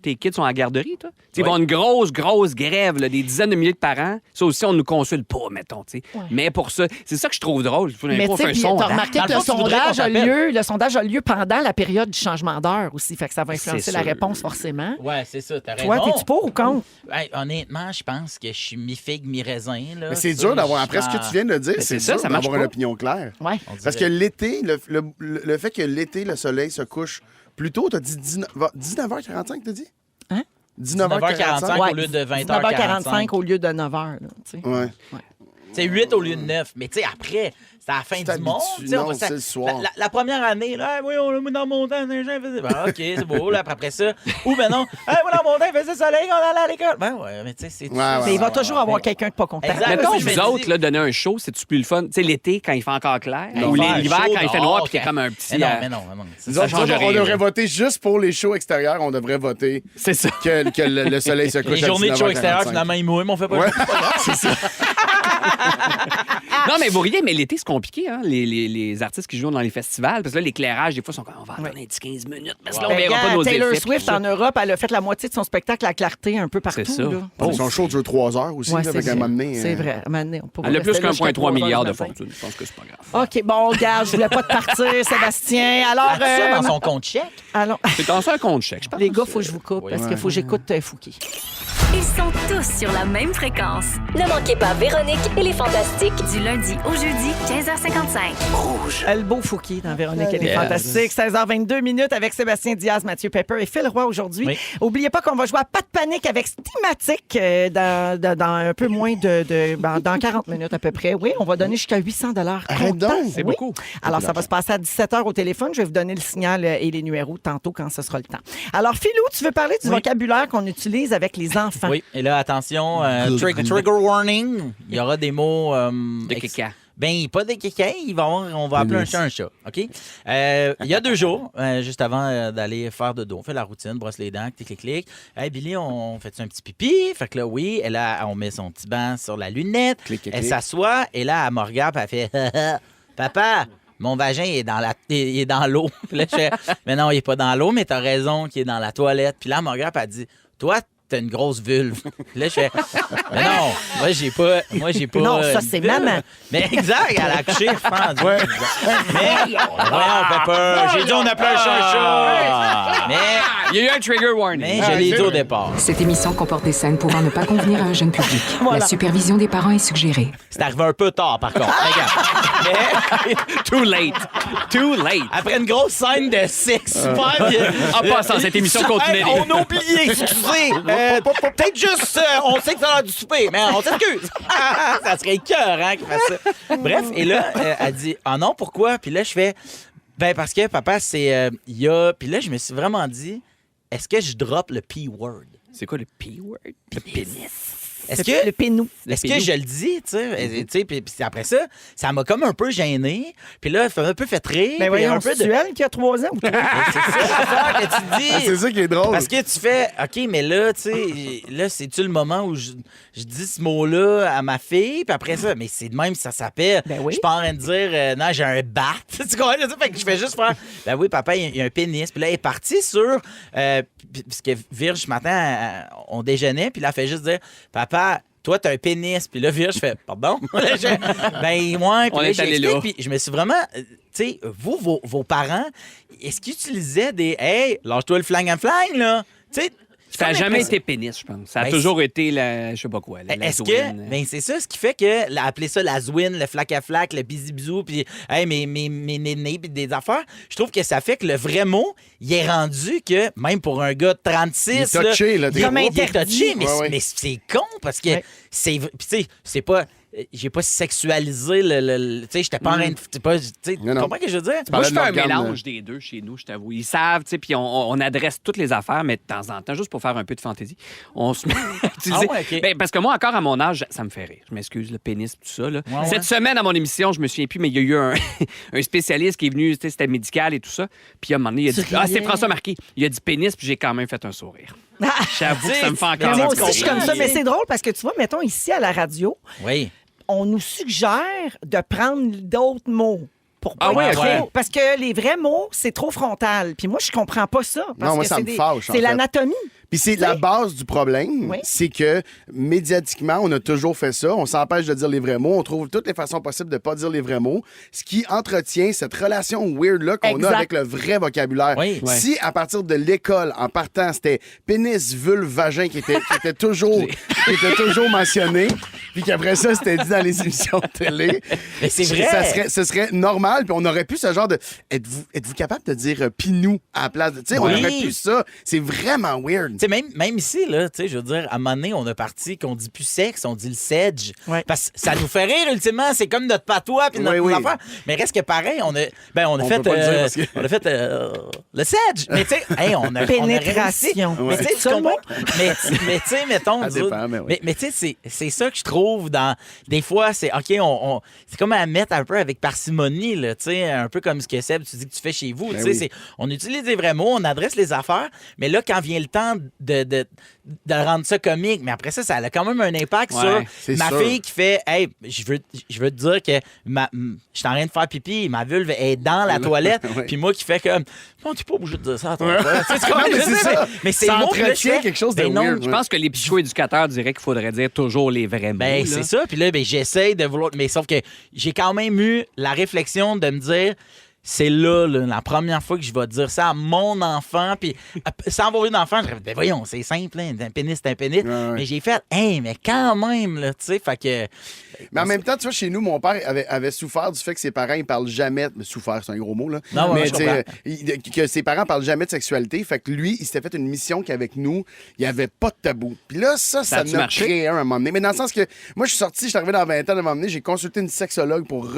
tes kids sont à la garderie, toi? Tu sais, ils vont à une grosse grève, là, des dizaines de milliers de parents. Ça aussi, on nous consulte pas, mettons, tu sais. Mais pour ça, c'est ça que je trouve drôle. Tout d'un Mais coup, on tu fait sais, un puis t'as sondage. remarqué Dans que le fond, tu voudrais qu'on t'appelle. le sondage a lieu pendant la période du changement d'heure aussi. Fait que ça va influencer C'est la sûr. réponse forcément. Ouais, c'est ça, t'as Toi, raison. t'es-tu pour ou contre? Hey, honnêtement, je pense que je suis mi-figue, mi-raisin. Là. Mais c'est Ça, dur d'avoir, je après ce que suis tu viens de dire, Mais c'est c'est ça, dur ça marche d'avoir une pas. opinion claire. Ouais. en- on Parce que dirait- l'été, le fait que l'été, le soleil se couche plus tôt, t'as dit 19h45, t'as dit? Hein? 19h45. 19h45 au lieu de 20h45. 9h45 au lieu de 9h. Là, tu sais. Ouais. C'est 8 au lieu de 9. Mais tu sais, après, c'est à la fin Tu du monde. t'habitues. tu sais, on Non, va c'est le soir. La première année, là, oui, on l'a mis dans mon temps, Saint-Jean faisait. Ben, OK, c'est beau. Là, après ça. Ou ben non, moi, dans mon temps, il faisait soleil, on allait à l'école. Ben ouais, mais tu sais, c'est. Ouais, ouais, Mais il va ouais, toujours ouais. avoir quelqu'un de pas content. Exact. Mettons, je me vous dis- autres, là, donner un show, c'est-tu plus le fun? Tu sais, l'été, quand il fait encore clair, ou L'hiver, l'hiver, chaud quand il fait dehors, noir, puis qu'il y a quand- comme un petit... Mais non. Nous Ça autres, change on rien, devrait là. voter juste pour les shows extérieurs. On devrait voter C'est ça. que le soleil se couche Les à journées de show 19h45. extérieur, finalement, ils mouillent, mais on fait pas Ouais. c'est ça. Non, mais vous riez, mais l'été, c'est compliqué, hein? Les artistes qui jouent dans les festivals. Parce que là, l'éclairage, des fois, sont comme, on va attendre un petit 15 minutes. Parce que là, on Ben, verra pas regarde, nos Taylor effets. Swift en Europe, elle a fait la moitié de son spectacle à clarté un peu partout. C'est ça. Là. Oh, son show dure 3 heures aussi. Ouais, là, c'est fait qu'à un vrai. moment donné, C'est vrai. À un moment donné, on peut Elle a plus rester là jusqu'à 1,3 3 heures milliard du de matin. fortune. Je pense que c'est pas grave. OK, bon, regarde, je voulais pas te partir, Sébastien. Alors, As-tu ça dans son compte chèque? allons- C'est dans ça un compte chèque, je pense. les gars, faut que je vous coupe Oui. parce qu'il faut que j'écoute Fouki. Ils sont tous sur la même fréquence. Ne manquez pas Véronique et les Fantastiques. Du lundi au jeudi, 15h55. Le beau Fouki dans Véronique, elle est Yes. fantastique. 16h22 minutes avec Sébastien Diaz, Mathieu Pepper et Phil Roy aujourd'hui. Oui. Oubliez pas qu'on va jouer à Pas de panique avec Stimatic dans un peu moins dans 40 minutes à peu près. Oui, on va donner jusqu'à 800 Arrête donc. C'est beaucoup. Alors, ça va se passer à 17h au téléphone. Je vais vous donner le signal et les numéros tantôt quand ce sera le temps. Alors, Philou, tu veux parler du Oui. vocabulaire qu'on utilise avec les enfants? Oui, et là, attention, trigger warning. Il y aura des mots. De caca. Ben, pas des caca, on va appeler un chat un chat, OK? Il y a 2 jours, juste avant d'aller faire dodo, on fait la routine, brosse les dents, clic. Hey, Billy, on fait un petit pipi? Fait que là, oui, et là, on met son petit banc sur la lunette. Clic. Elle s'assoit, et là, elle me regarde, puis elle fait « Papa, mon vagin il est dans l'eau. » Puis là, je fais « Mais non, il est pas dans l'eau, mais t'as raison qu'il est dans la toilette. » Puis là, elle me regarde, puis elle dit « Toi, t'as une grosse vulve. » Puis là, je fais « Mais non, moi, j'ai pas... Non, ça, une c'est vulve. maman. Mais exact, elle a accouché, fendu. Mais, voyons, Pepper, j'ai dit on appelait un chat. Mais, Il y a eu un trigger warning. je l'ai dit au départ. Cette émission comporte des scènes pouvant ne pas convenir à un jeune public. Voilà. La supervision des parents est suggérée. C'est arrivé un peu tard, par contre. Mais regarde. Too late. Too late. Après une grosse scène de sexe, super. En passant, cette émission continue. Hey, on a oublié, excusez. Peut-être juste, on sait que c'est l'heure du souper, mais on s'excuse. Ça serait écœurant qu'il fasse ça. Bref, et là, elle dit, ah non, pourquoi? Puis là, je fais, ben parce que papa, c'est, il y a... Puis là, je me suis vraiment dit, est-ce que je drop le P-word? C'est quoi le P-word? Le pénis. Est-ce que... Le pénou. Est-ce que je le dis, tu sais, puis après ça m'a comme un peu gêné. Puis là, ça m'a un peu fait rire. Ben puis voyons, un peu c'est elle qui a 3 ans ou 3? C'est ça l'affaire que tu dis. C'est ça qui est drôle. Parce que tu fais, OK, mais là, tu sais, là, c'est-tu le moment où je dis ce mot-là à ma fille, puis après ça, mais c'est de même, ça s'appelle. Ben oui. Je suis pas en train de dire, non, j'ai un bat. Tu comprends? Fait que je fais juste faire, ben oui, papa, il y a un pénis. Puis là, elle est partie sur, puisque Virge, ce matin, on déjeunait, puis là, elle fait juste dire, papa, toi, t'as un pénis. Puis là, Virge, je fais, pardon? Ben, ouais. Puis On là, est allé là. puis je me suis vraiment, tu sais, vous, vos parents, est-ce qu'ils utilisaient des, hey, lâche-toi le flang là? Tu sais, Ça n'a jamais été pénis, je pense. Ça a Ben, toujours été la, je sais pas quoi, la est-ce zouine. que. Ben, c'est ça, ce qui fait que, appeler ça la zouine, le flac à flac, le bisou, puis hey, mes nénés, puis des affaires, je trouve que ça fait que le vrai mot, il est rendu que, même pour un gars de 36. Il est touché, là. Comme il est interdit. touché, mais, Ouais, ouais. mais c'est con parce que Ouais. c'est. Puis, tu sais, c'est pas. J'ai pas sexualisé le tu sais, j'étais pas en train de. Tu sais, Non, non. comprends ce que je veux dire? Moi, je fais un parlais de l'organe, mélange des deux chez nous, je t'avoue. Ils savent, tu sais, puis on adresse toutes les affaires, mais de temps en temps, juste pour faire un peu de fantaisie, on se met à utiliser. Ah ouais, OK. Ben, parce que moi, encore à mon âge, ça me fait rire. Je m'excuse, le pénis, tout ça. Là. Ouais, Cette semaine, à mon émission, je me souviens plus, mais il y a eu un spécialiste qui est venu, tu sais, c'était médical et tout ça. Puis à un moment donné, il a dit, Tu ah, c'est riais. François Marquis. Il a dit pénis, puis j'ai quand même fait un sourire. J'avoue que ça me fait encore Mais un moi peu aussi, je suis comme ça. Oui. Mais c'est drôle parce que tu vois, mettons ici à la radio, Oui. on nous suggère de prendre d'autres mots. Pour Ah pas ouais, être ok. trop- Parce que les vrais mots, c'est trop frontal. Puis moi, je comprends pas ça. Parce Non, moi, que ça c'est me fâche, en C'est fait. l'anatomie. Puis c'est la base du problème, Oui. c'est que médiatiquement, on a toujours fait ça. On s'empêche de dire les vrais mots. On trouve toutes les façons possibles de pas dire les vrais mots, ce qui entretient cette relation weird-là qu'on a Exact. avec le vrai vocabulaire. Oui. Ouais. Si, à partir de l'école, en partant, c'était pénis, vulve, vagin qui était toujours mentionné, puis qu'après ça, c'était dit dans les émissions de télé, Mais c'est vrai. ce serait normal, puis on aurait pu ce genre de... Êtes-vous capable de dire pinou à la place de... Tu sais, on Oui. aurait pu ça. C'est vraiment weird. Tu sais, même ici, là, tu sais, je veux dire, à un moment donné, on a parti qu'on dit plus sexe, on dit le sedge. Ouais. Parce que ça nous fait rire, ultimement. C'est comme notre patois puis notre Oui, oui. affaire. Mais reste que pareil, on a On fait, peut pas le dire parce que- on a fait le sedge. Mais tu sais, hey, on a réussi. Pénétration. Mais tu sais, C'est ça, le mot? mais tu sais, mettons, Ça dépend, mais oui. mais tu sais, c'est ça que je trouve dans. Des fois, c'est OK, c'est comme à mettre un peu avec parcimonie, là, tu sais, un peu comme ce que Seb, tu dis que tu fais chez vous. Tu sais, oui. on utilise des vrais mots, on adresse les affaires, mais là, quand vient le temps de rendre ça comique, mais après ça, ça a quand même un impact Ouais, sur c'est ma sûr. fille qui fait Hey, je veux te dire que je suis en train de faire pipi, ma vulve est dans la toilette, Ouais. puis moi qui fais comme non, tu n'es pas obligé de dire ça à toi. Tu sais, Non, mais je c'est sais, ça. mais c'est Ça le mot que là, je entretient fais, quelque chose de ben non, weird. Je pense que les psychoéducateurs diraient qu'il faudrait dire toujours les vrais mots. Ben, là. c'est ça. Puis là, ben, j'essaie de vouloir. Mais sauf que j'ai quand même eu la réflexion de me dire. C'est là, la première fois que je vais dire ça à mon enfant. Puis sans avoir eu d'enfant, je dirais, ben voyons, c'est simple, hein, un pénis, c'est un pénis. Ouais. Mais j'ai fait, hey, mais quand même, là, tu sais, fait que. Mais en même temps, tu vois, chez nous, mon père avait souffert du fait que ses parents, ils parlent jamais... Souffert, c'est un gros mot, là. Non, ouais, mais je tu sais, comprends. que ses parents parlent jamais de sexualité. Fait que lui, il s'était fait une mission qu'avec nous, il n'y avait pas de tabou. Puis là, ça a-tu m'a marché? créé un à un moment donné. Mais dans le sens que, moi, je suis sorti, je suis arrivé dans 20 ans, à un moment donné, j'ai consulté une sexologue pour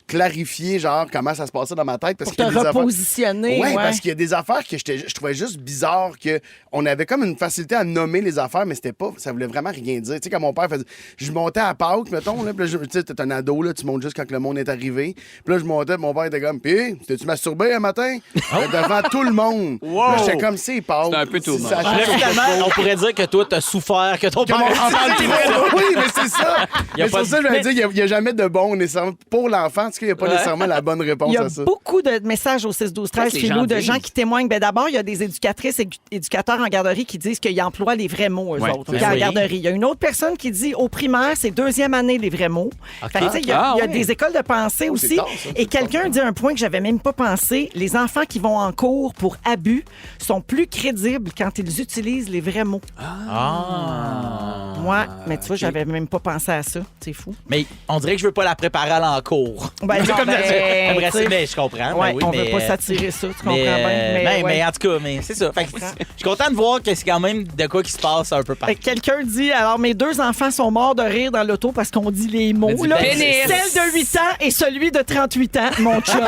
clarifier, genre, comment ça se passait dans ma tête. Parce Pour qu'il y a te des affaires- repositionner. Ouais, ouais. parce qu'il y a des affaires que je trouvais juste bizarres, que on avait comme une facilité à nommer les affaires, mais c'était pas, ça voulait vraiment rien dire. Tu sais, quand mon père faisait, je montais à Pâques, mettons, là, puis là, tu sais, t'es un ado, là, tu montes juste quand le monde est arrivé. Puis là, je montais, puis mon père était comme, pis, t'es-tu masturbé un matin? Devant tout le monde. Là, j'étais comme, c'est Pâques. C'est un peu too much. Ça Là, change finalement, on pourrait dire que toi, t'as souffert, que ton Comme père. on en parle trop. Oui, mais c'est ça. Il y a Mais pas sur ça, de- je vais dire, il n'y a jamais de bon nécessairement. Pour l'enfant, en tout cas, il n'y a pas nécessairement la bonne réponse Il y a à ça. beaucoup de messages au 6-12-13 Qu'est-ce que chez les nous gens de disent? gens qui témoignent. Ben, d'abord, il y a des éducatrices et éducateurs en garderie qui disent qu'ils emploient les vrais mots, eux Ouais, autres, ben en oui. garderie. Il y a une autre personne qui dit au primaire, c'est 2e année les vrais mots. Fait que, tu sais, il y Ah, a ouais. des écoles de pensée aussi. c'est tard, ça. Et quelqu'un dit un point que j'avais même pas pensé. Les enfants qui vont en cours pour abus sont plus crédibles quand ils utilisent les vrais mots. Ah. Moi, mais tu vois, j'avais même pas pensé à ça. C'est fou. Mais on dirait que je veux pas la préparer à l'encours. Ben, non, Comme ben, j'aimerais tu sais, mais je comprends. Ouais, ben oui, on mais, veut pas s'attirer ça, tu comprends mais, bien. mais en tout cas, mais c'est ça. Fait que je suis content de voir que c'est quand même de quoi qui se passe un peu partout. Quelqu'un dit, alors mes 2 enfants sont morts de rire dans l'auto parce qu'on dit les mots. dit Là. pénis. Celle de 8 ans et celui de 38 ans, mon chum.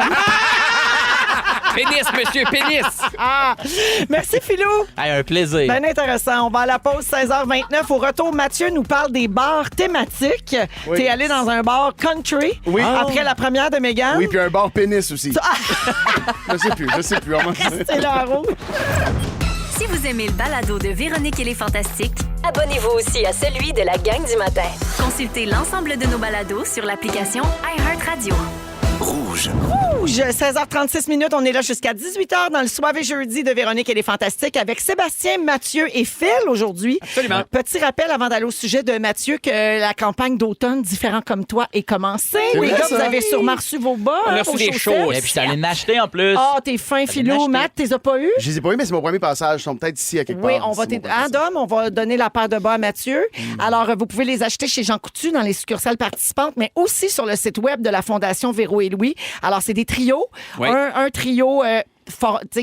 Pénis, monsieur, pénis! Ah! Merci, Philou. Hey, un plaisir. Bien intéressant. On va à la pause 16h29. Au retour, Mathieu nous parle des bars thématiques. Oui. T'es allé dans un bar country Oui. après la première de Mégane. Oui, puis un bar pénis aussi. Je sais plus. C'est la roue. Si vous aimez le balado de Véronique et les Fantastiques, Abonnez-vous aussi à celui de la gang du matin. consultez l'ensemble de nos balados sur l'application iHeartRadio. Rouge. 16h36 minutes, on est là jusqu'à 18h dans le soirée jeudi de Véronique et les Fantastiques avec Sébastien, Mathieu et Phil aujourd'hui. Absolument. Petit rappel avant d'aller au sujet de Mathieu que la campagne d'automne Différent comme toi est commencée. C'est Les vrai, gars, ça. vous avez sûrement reçu vos bas. On a hein, reçu vos des chaussettes. choses. Et puis je suis allé m'acheter en plus. Ah, t'es fin, Philou. acheté. Matt, t'es as pas eu? Je les ai pas eu, mais c'est mon premier passage. Ils sont peut-être ici à quelque Oui, part. on va C'est mon t'aider. premier Ah, Dom, on va donner la paire de bas à Mathieu. Alors, vous pouvez les acheter chez Jean Coutu dans les succursales participantes, mais aussi sur le site web de la Fondation Véro et Louis. Alors, c'est des trios. Oui. Un trio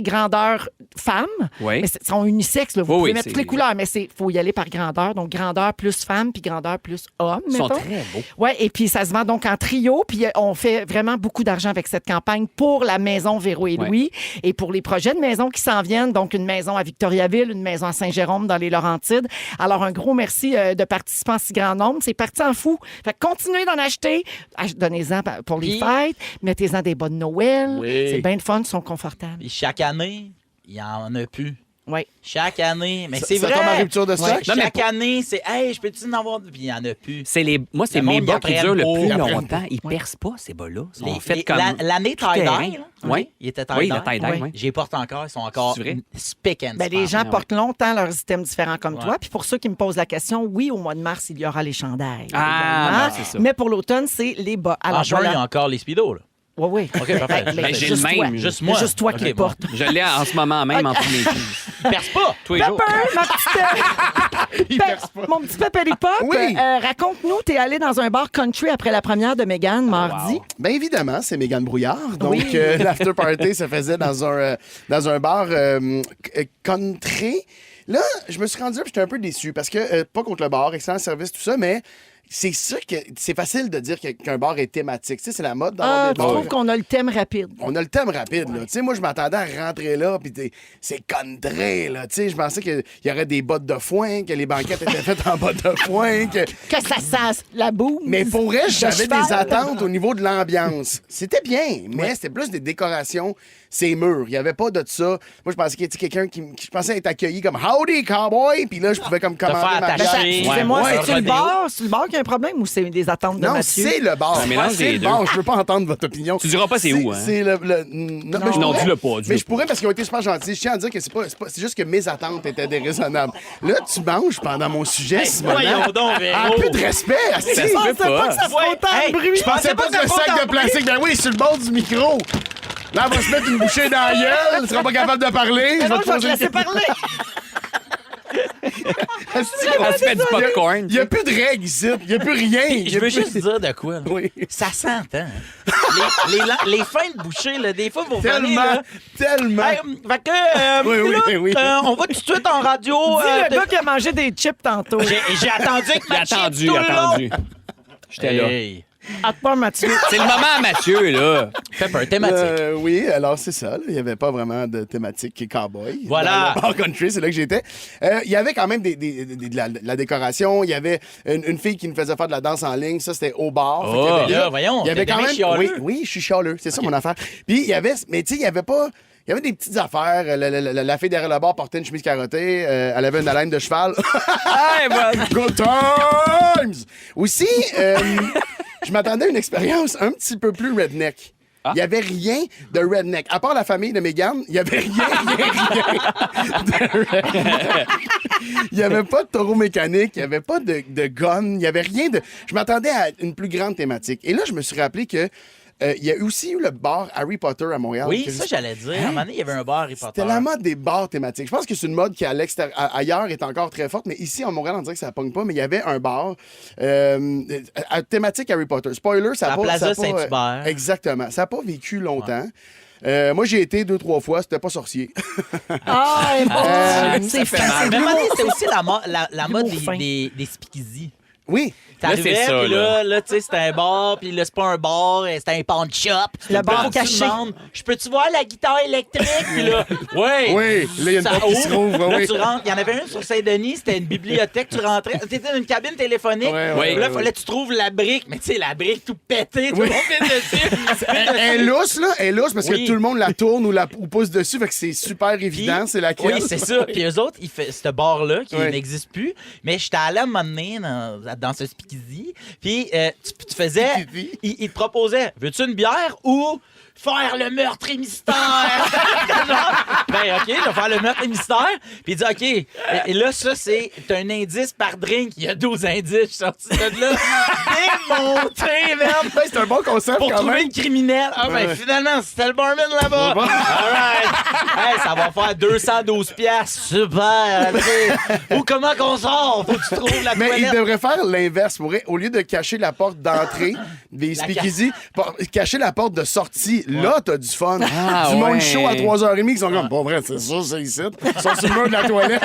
grandeur femme, Oui. mais ils sont unisexes. Là. Vous Oui, pouvez oui, mettre c'est- toutes les couleurs, mais il faut y aller par grandeur. Donc, grandeur plus femme, puis grandeur plus homme. Ils sont mettons. très beaux. Oui, et puis ça se vend donc en trio. Puis on fait vraiment beaucoup d'argent avec cette campagne pour la maison Véro et Ouais. Louis et pour les projets de maisons qui s'en viennent. Donc, une maison à Victoriaville, une maison à Saint-Jérôme dans les Laurentides. Alors, un gros merci de participants en si grand nombre. C'est parti en fou. Fait que continuez d'en acheter. Donnez-en pour les Puis- fêtes. Mettez-en des bas de Noël. Oui. C'est bien le fun, ils sont confortables. Puis chaque année, il y en a plus. Oui. Chaque année. Mais Ça- c'est ça vrai. tombe en rupture de stock? Ouais, Non, mais chaque année, c'est hey, je peux-tu en avoir? Puis il y en a plus. Moi, c'est Le mes monde, bas ils qui apprennent durent le pas. plus Ils apprennent longtemps. Ils percent pas, ces bas-là. Ils sont Les- faits les- comme... L'année tout tie-dye, terrain. là, Oui. il était Oui, tie-dye. le tie-dye, Oui. oui. J'y porte encore, ils sont encore C'est vrai? spick and Ben, les span. gens portent longtemps leurs items différents comme Ouais. toi. Puis pour ceux qui me posent la question, oui, au mois de mars, il y aura les chandails. Ah, également. ben, c'est ça. Mais pour l'automne, c'est les bas. En Alors, juin, il y a voilà. encore les speedos. Là. Oui, oui. OK, parfait. Ben, j'ai juste le toi. même. Juste moi. Juste toi qui OK, le porte. Je l'ai en ce moment même entre mes filles. Perce pas. Tous les jours. Pepper, ma petite... mon petit Pepper Pop, Oui. raconte-nous, t'es allé dans un bar country après la première de Mégane mardi. Bien évidemment, c'est Mégane Brouillard. Donc, Oui. l'after party se faisait dans un bar country. Là, je me suis rendu là, puis j'étais un peu déçu parce que, pas contre le bar, excellent service, tout ça, mais c'est sûr que c'est facile de dire qu'un bar est thématique. Tu sais, c'est la mode dans Ah, des tu bars. trouves qu'on a le thème rapide. On a le thème rapide, là. Tu sais, moi, je m'attendais à rentrer là, puis c'est country, là. Tu sais, je pensais qu'il y aurait des bottes de foin, que les banquettes étaient faites en bottes de foin, que... Que ça sent la boue. Mais pour vrai, j'avais cheval. des attentes au niveau de l'ambiance. C'était bien, mais c'était plus des décorations, ces murs. Il n'y avait pas de ça. Moi, je pensais qu'il y avait quelqu'un je pensais être accueilli comme Howdy, cowboy, puis là, je pouvais comme commander faire ma attacher. bière. Ben, excusez-moi, Ouais. c'est-tu le bar? C'est le bar qui a un problème ou c'est des attentes de Non, Mathieu? c'est le bar. Un mélange C'est des le deux. bar. Je veux pas entendre votre opinion. Tu diras pas c'est où, hein? C'est non, mais je Non, pourrais. dis-le pas, dis-le Mais je pas. pourrais parce qu'ils ont été super gentils. Je tiens à dire que c'est juste que mes attentes étaient déraisonnables. Là, tu manges pendant mon sujet, Simon. Voyons donc, Un Véro. peu de respect, asti. Ça se peut pas. que ça ferait autant de bruit. Je pensais pas que le sac de plastique, ben oui, sur le bord du micro. Là, on va se mettre une bouchée dans la gueule. Tu seras pas capable de parler. Mais non, te je vais te poser une laisser question. parler. Asti, Elle se fait du popcorn. Il n'y a plus de règles ici. Il n'y a plus rien. Il y Je a veux plus- juste dire de quoi. là. Oui. Ça s'entend. Les fins de bouchée, là, des fois, vous revenez, Tellement, là. tellement. Hey, fait que, Oui, oui, là, oui. on va tout de suite en radio. Dis le gars qui a mangé des chips tantôt. J'ai attendu avec ma chip Attendu, tout le long. attendu. J'étais là. Hey. À toi, Mathieu. C'est le moment à Mathieu, là. Pepper, thématique. Oui, alors c'est ça. là. Il n'y avait pas vraiment de thématique qui est cowboy. Voilà. Dans le bar country, c'est là que j'étais. Il y avait quand même de la décoration. Il y avait une fille qui nous faisait faire de la danse en ligne. Ça, c'était au bar. Fait qu'il y Oh, avait là, voyons, Il y avait t'es quand bien même. chialeux. Oui, je suis chialeux. C'est ça mon affaire. Puis il y avait. Mais tu sais, il y avait pas. Il y avait des petites affaires. La fille derrière le bar portait une chemise carottée. Elle avait une haleine de cheval. Hey, man. Good times! Aussi, je m'attendais à une expérience un petit peu plus redneck. Il n'y avait rien de redneck. À part la famille de Meghan, il n'y avait rien de redneck. Il n'y avait pas de taureau mécanique, il n'y avait pas de gun, il n'y avait rien de... Je m'attendais à une plus grande thématique. Et là, je me suis rappelé que il y a aussi eu le bar Harry Potter à Montréal. Oui, ça, j'allais dire. À un moment donné, il y avait un bar Harry Potter. C'était la mode des bars thématiques. Je pense que c'est une mode qui, ailleurs, est encore très forte, mais ici, à Montréal, on dirait que ça ne pogne pas. Mais il y avait un bar thématique Harry Potter. Spoiler, ça n'a pas... Plaza ça a pas, Saint-Hubert. Exactement. Ça n'a pas vécu longtemps. Moi, j'ai été 2-3 fois, c'était pas sorcier. Ah, c'est Mais à un moment donné, c'était aussi la mode L'humour fin. des speakeasy. Oui. T'arrivais, c'est ça, puis là, tu sais, c'était un bar, puis là, c'est pas un bar, c'était un pawn shop. Le bar Puis caché. tu demandes, je peux-tu voir la guitare électrique? Puis là, oui. Oui, là, il y a une Ça porte qui se ouvre. rouvre. Là, Oui. tu rentres. Il y en avait une sur Saint-Denis, c'était une bibliothèque. Tu rentrais, t'étais dans une cabine téléphonique. Ouais, Puis là, ouais. fallait que tu trouves la brique. Mais tu sais, la brique tout pétée, tout le monde vient dessus. Elle est lousse, là. Elle est lousse parce Oui. que tout le monde la tourne ou pousse dessus. Fait que c'est super évident, c'est laquelle. Oui, c'est ça. Puis eux autres, ce bar-là, qui Oui. n'existe plus, mais j'étais allé à un moment donné dans ce speakeasy, puis tu faisais... Il te proposait, veux-tu une bière ou faire le meurtre et mystère? Genre, ben, OK, je vais faire le meurtre et mystère. Puis il dit, OK. Et là, ça, t'as un indice par drink. Il y a 12 indices. Je suis sorti de là démonté, merde. Ouais, c'est un bon concept Pour quand trouver même. une criminelle. Ah, ben, Ouais. finalement, c'était le barman là-bas. Bon. All right. Hey, ça va faire 212 piastres. Super. Tu sais. Ou comment qu'on sort? Faut que tu trouves la Mais il toilette. devrait faire l'inverse. Au lieu de cacher la porte d'entrée des La speakeasy, cacher la porte de sortie. Là, t'as du fun. Ah, du monde ouais. chaud à 3h30 qui sont comme, bon, vrai, c'est ça, c'est ici. Ils sont sur le mur de la toilette.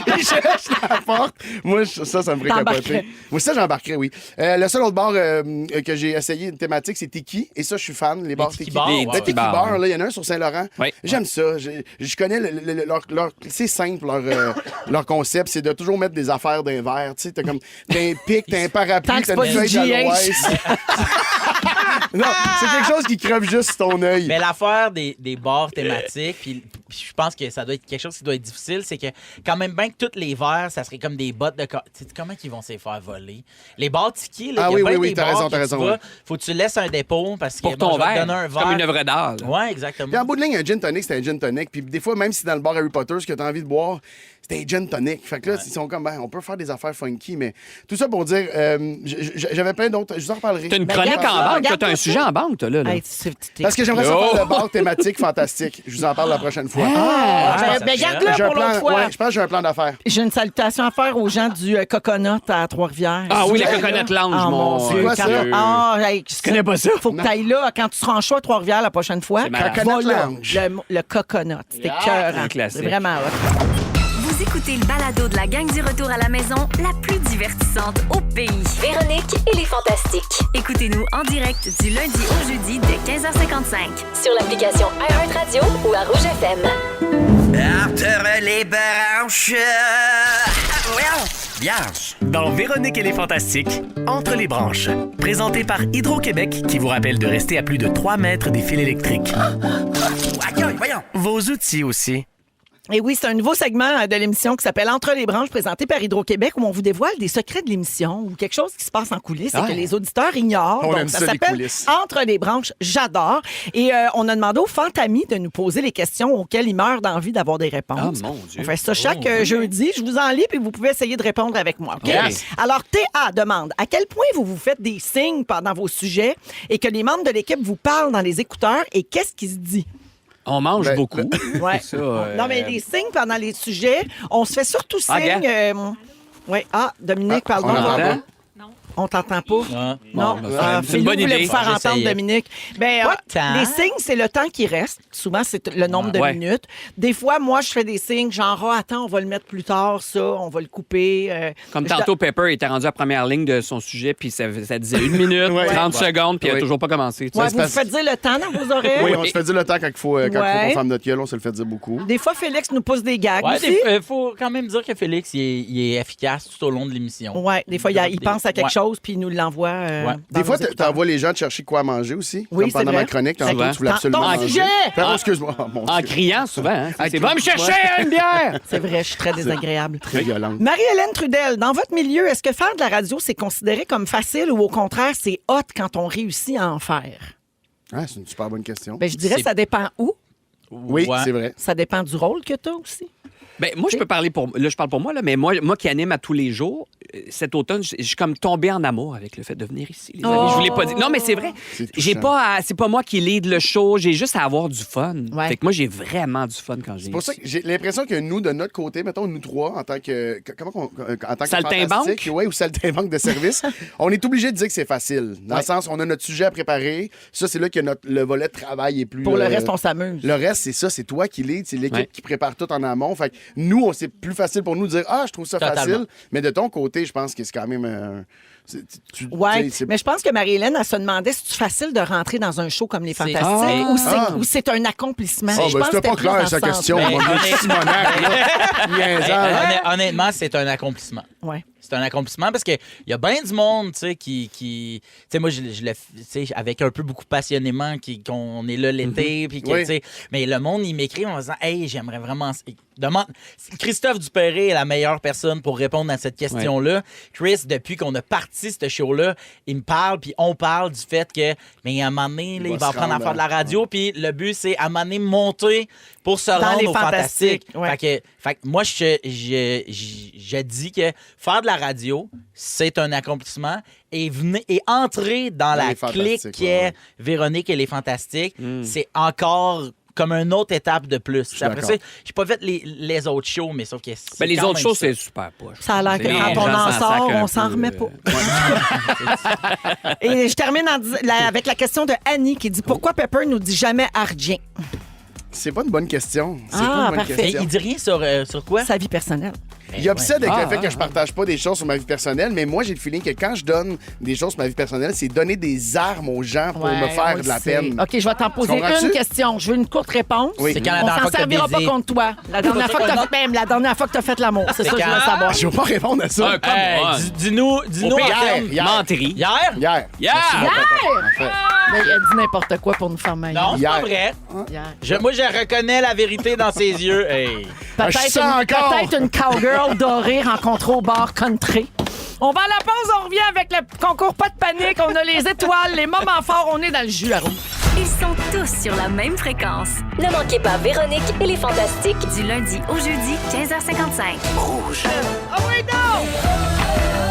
Ils cherchent la porte. Moi, ça me ferait T'embarquerais. capoter. Moi, ça, j'embarquerais, oui. Le seul autre bar que j'ai essayé, une thématique, c'est Tiki. Et ça, je suis fan. Les bars Tiki Tiki. bars, Les ouais, Le ouais. Tiki bars, Bar, ouais. là, il y en a un sur Saint-Laurent. Oui. J'aime ça. Je connais c'est simple, leur concept. C'est de toujours mettre des affaires d'un verre. Tu sais, t'as un pic, t'as un Tant parapluie, que c'est t'as pas une du feuille GH. d'aloès. Non, c'est quelque chose qui crève juste ton œil. Mais l'affaire des bars thématiques, puis je pense que ça doit être quelque chose qui doit être difficile, c'est que quand même bien que tous les verres, ça serait comme des bottes de... Tu sais, comment ils vont se les faire voler? Les bars tiki, là, Ah il y a oui, bien oui, des t'as bars raison, que t'as tu raison, vas, ouais. faut que tu laisses un dépôt parce que Pour ton je vais te verre. donner un C'est verre. comme une œuvre d'art. là. Ouais, exactement. Puis en bout de ligne, un gin tonic, c'était un gin tonic. Puis des fois, même si dans le bar Harry Potter, ce que t'as envie de boire, c'était un gin tonic. Fait que là, ils sont comme, ben, on peut faire des affaires funky, mais tout ça pour dire, j'avais plein d'autres. Je vous en reparlerai. T'as une Mais chronique regarde en ça, banque. regarde T'as un ça. sujet en banque, toi, là. Hey, t'es- Parce que j'aimerais ça Oh! faire le bar thématique fantastique. Je vous en parle la prochaine fois. Ah, ça ben, serait- garde-le J'ai un pour l'autre plan, fois. ouais, je pense que j'ai un plan d'affaires. J'ai une salutation à faire aux gens du Coconut à Trois-Rivières. Ah oui, la Ouais, Coconut Lounge, Ah, mon mon C'est Dieu. quoi ça? Quand- Ah, hey, je connais pas ça. Faut que tu ailles là quand tu seras en choix à Trois-Rivières la prochaine fois. C'est malade. Coconut Va là. Lounge. Le Coconut. C'était Yeah. écœurant. Un classique. C'est vraiment hot. Vous écoutez le balado de la gang du retour à la maison, la plus divertissante au pays. Véronique et les Fantastiques. Écoutez-nous en direct du lundi au jeudi dès 15h55. Sur l'application iHeartRadio ou à Rouge FM. Arthur les branches. Vierge. Dans Véronique et les Fantastiques, Entre les branches, présenté par Hydro-Québec qui vous rappelle de rester à plus de 3 mètres des fils électriques. Aïe, voyons. Vos outils aussi. Et oui, c'est un nouveau segment de l'émission qui s'appelle Entre les branches, présenté par Hydro-Québec, où on vous dévoile des secrets de l'émission ou quelque chose qui se passe en coulisses et que les auditeurs ignorent. On Donc, aime ça ça, les s'appelle coulisses. Entre les branches, j'adore. Et on a demandé aux Fantamis de nous poser les questions auxquelles ils meurent d'envie d'avoir des réponses. Ah, mon Dieu. On fait ça chaque jeudi. Je vous en lis, puis vous pouvez essayer de répondre avec moi. OK? Yes. Alors, TA demande, à quel point vous vous faites des signes pendant vos sujets et que les membres de l'équipe vous parlent dans les écouteurs et qu'est-ce qui se dit? On mange Ben, beaucoup. Ouais. Ça, Non, mais les signes pendant les sujets, on se fait surtout Ah, signe. gars. Oui. Ah, Dominique, Ah, pardon. on entend pas? On t'entend pas? Ah. Non. Bon, Ah, c'est une bonne voulait idée. vous faire Ah, entendre, j'essayais. Dominique. Ben, Pas tant. les signes, c'est le temps qui reste. Souvent, c'est le nombre de Ouais. minutes. Des fois, moi, je fais des signes genre, ah, attends, on va le mettre plus tard, ça, on va le couper. Comme Je- tantôt, Pepper était rendu à la première ligne de son sujet, puis ça disait 1 minute, Ouais. 30 secondes, puis il n'a Oui. toujours pas commencé. Tu Ouais, sais, vous vous faites dire le temps dans vos oreilles? Oui, on se fait dire le temps quand il faut Ouais. qu'on ferme notre gueule, on se le fait dire beaucoup. Des fois, Félix nous pousse des gags Ouais, aussi. il faut quand même dire que Félix, il est efficace tout au long de l'émission. Ouais, des fois, il pense à quelque Ouais. chose puis il nous l'envoie. Ouais. Des fois, dans nos écouteurs. t'envoies les gens te chercher quoi manger aussi. Oui, comme pendant c'est vrai. ma chronique, tantôt, Souvent. tu voulais absolument Ton manger. sujet! Pardon, excuse-moi. Oh, mon En Dieu. criant souvent. Hein. Ah, C'est va me chercher une bière! C'est vrai, je suis très désagréable. Très violente. Marie-Hélène Trudel, dans votre milieu, est-ce que faire de la radio, c'est considéré comme facile ou au contraire, c'est hot quand on réussit à en faire? Ah, c'est une super bonne question. Ben, je dirais C'est- ça dépend où. Oui, Ouais. c'est vrai. Ça dépend du rôle que tu as aussi. Ben, moi, je peux parler pour. Là, je parle pour moi, là, mais moi qui anime à tous les jours, cet automne, je suis comme tombé en amour avec le fait de venir ici, les amis. Je vous l'ai pas dit. Non, mais c'est vrai. C'est touchant. C'est pas moi qui lead le show, j'ai juste à avoir du fun. Ouais. Fait que moi, j'ai vraiment du fun quand j'ai. C'est pour ça que j'ai l'impression que nous, de notre côté, mettons, nous trois, en tant que. En tant que Saltimbanque? fantastique, ouais, ou saltimbanque de service, on est obligé de dire que c'est facile. Dans le sens, on a notre sujet à préparer. Ça, c'est là que le volet de travail est plus. Pour le reste, on s'amuse. Le reste, c'est ça, c'est toi qui lead, c'est l'équipe Ouais. qui prépare tout en amont. Fait que nous, c'est plus facile pour nous de dire ah, je trouve ça Totalement. facile. Mais de ton côté, je pense que c'est quand même. Oui, c'est- mais je pense que Marie-Hélène, elle se demandait si c'est facile de rentrer dans un show comme Les Fantastiques Ah. ou c'est un accomplissement. Ah, Je ben, pense c'était que pas plus clair, dans sa ce question. sens-là. Ben, Mon Dieu, Simonac, là. Niaisant. Honnêtement, c'est un accomplissement. Ouais. C'est un accomplissement parce qu'il y a bien du monde, tu sais, qui tu sais, moi, je le tu sais, avec un peu beaucoup passionnément, qu'on est là l'été, puis que, Oui. tu sais, mais le monde, il m'écrit en disant, hey, j'aimerais vraiment. Christophe Dupéré est la meilleure personne pour répondre à cette question-là. Chris, depuis qu'on a parti ce show-là, il me parle, puis on parle du fait que, mais à un moment donné, là, il va se apprendre à rendre faire de la radio, puis le but, c'est à un moment donné monter pour se Dans rendre les au Fantastique. Fantastiques, ouais. Fait que moi, je dis que faire de la radio, c'est un accomplissement et entrer dans la Les clique Fantastiques, qui ouais, est ouais. Véronique et les Fantastiques, c'est encore comme une autre étape de plus. suis Après d'accord. ça, j'ai pas fait les autres shows, mais sauf que c'est Ben, les quand autres même choses, ça. c'est super poche. Ça a l'air que Les quand gens on en s'en sort, sacrent un on s'en peu, remet pas. Et je termine avec la question de Annie qui dit pourquoi Pepper nous dit jamais Ardien? C'est pas une bonne question. C'est Ah, pas une bonne parfait. Mais question. il dit rien sur quoi? Sa vie personnelle. Il obsède avec Ah, le fait ah, que je partage pas des choses sur ma vie personnelle, mais moi, j'ai le feeling que quand je donne des choses sur ma vie personnelle, c'est donner des armes aux gens pour Ouais, me on faire le de la sait. peine. OK, je vais t'en poser Comprends-tu? une question. Je veux une courte réponse. Oui. C'est quand la On dernière s'en fois que t'as servira pas baisé? contre toi. La dernière fois que t'as fait, même la dernière fois que t'as fait l'amour. C'est ça que je veux savoir. Je veux pas répondre à ça. Hey, dis-nous Au en pire, termes. hier. menterie. Hier? Hier. Yeah! En fait. Mais il a dit n'importe quoi pour nous faire mal. Non, c'est pas Hier. vrai. Hier. Moi, je reconnais la vérité dans ses yeux. Hey. je sens encore. Peut-être une cowgirl dorée rencontrée au bar country. On va à la pause, on revient avec le concours Pas de panique. On a les étoiles, les moments forts, on est dans le jus à rouge. Ils sont tous sur la même fréquence. Ne manquez pas Véronique et les Fantastiques. Du lundi au jeudi, 15h55. Ah oui, non!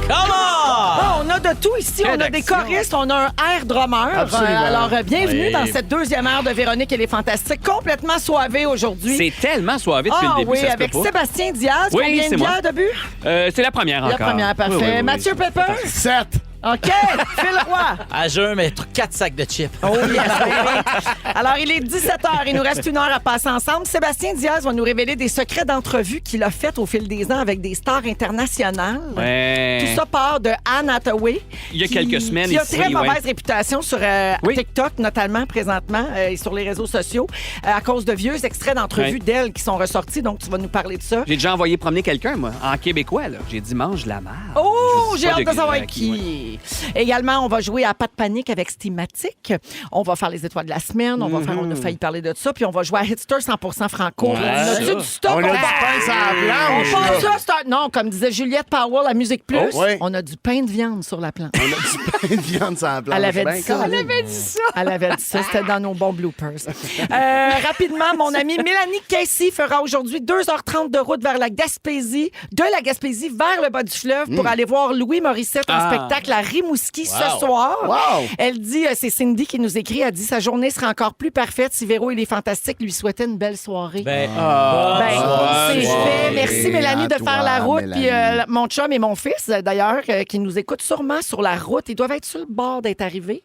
Come on! Ah, on a de tout ici. On a des d'action. choristes, on a un air drummer. Absolument. Alors, bienvenue Oui. dans cette deuxième heure de Véronique et les Fantastiques, complètement soivée aujourd'hui. C'est tellement soivé depuis Ah le début, oui, ça se avec peut pas. Sébastien Diaz. Oui, Combien de c'est moi. bières de but? C'est la première La encore. première, parfait. Oui, oui, oui. Mathieu Pepper? 7. OK. Phil Roy. À jeun, mais 4 sacs de chips. Oh, yes, baby. Alors, il est 17h. Il nous reste 1 heure à passer ensemble. Sébastien Diaz va nous révéler des secrets d'entrevue qu'il a fait au fil des ans avec des stars internationales. Ouais. Tout ça part de Anne Hathaway. Il y a quelques semaines qui a ici, très mauvaise ouais. réputation sur Oui. TikTok, notamment, présentement, et sur les réseaux sociaux, à cause de vieux extraits d'entrevues Ouais. d'elle qui sont ressortis. Donc, tu vas nous parler de ça. J'ai déjà envoyé promener quelqu'un, moi, en québécois, là. J'ai dit mange la marde. Oh, Je dis j'ai pas hâte de savoir ouais. qui. Également, on va jouer à Pas de panique avec Steamatic. On va faire les étoiles de la semaine. On a failli parler de ça. Puis on va jouer à Hitster 100% franco. Ouais, On a-tu ça. du stock? On a du va- pain sur la planche, On là. pense ça, c'est un- Non, comme disait Juliette Powell à Musique Plus, Oh, oui. on a du pain de viande sur la planche. On a du pain de viande sur la planche. Elle avait Ben, dit ça. Colin. Elle avait dit ça. C'était dans nos bons bloopers. Rapidement, mon amie Mélanie Casey fera aujourd'hui 2h30 de route vers la Gaspésie, de la Gaspésie vers le bas du fleuve pour aller voir Louis Morissette en Ah. spectacle à Rimouski ce Wow. soir. Wow. Elle dit, c'est Cindy qui nous écrit, elle dit sa journée sera encore plus parfaite si Véro et les Fantastiques lui souhaitaient une belle soirée. Ben, C'est fait. Merci Mélanie de à toi, faire la route. Mélanie. Puis mon chum et mon fils, d'ailleurs, qui nous écoutent sûrement sur la route, ils doivent être sur le bord d'être arrivés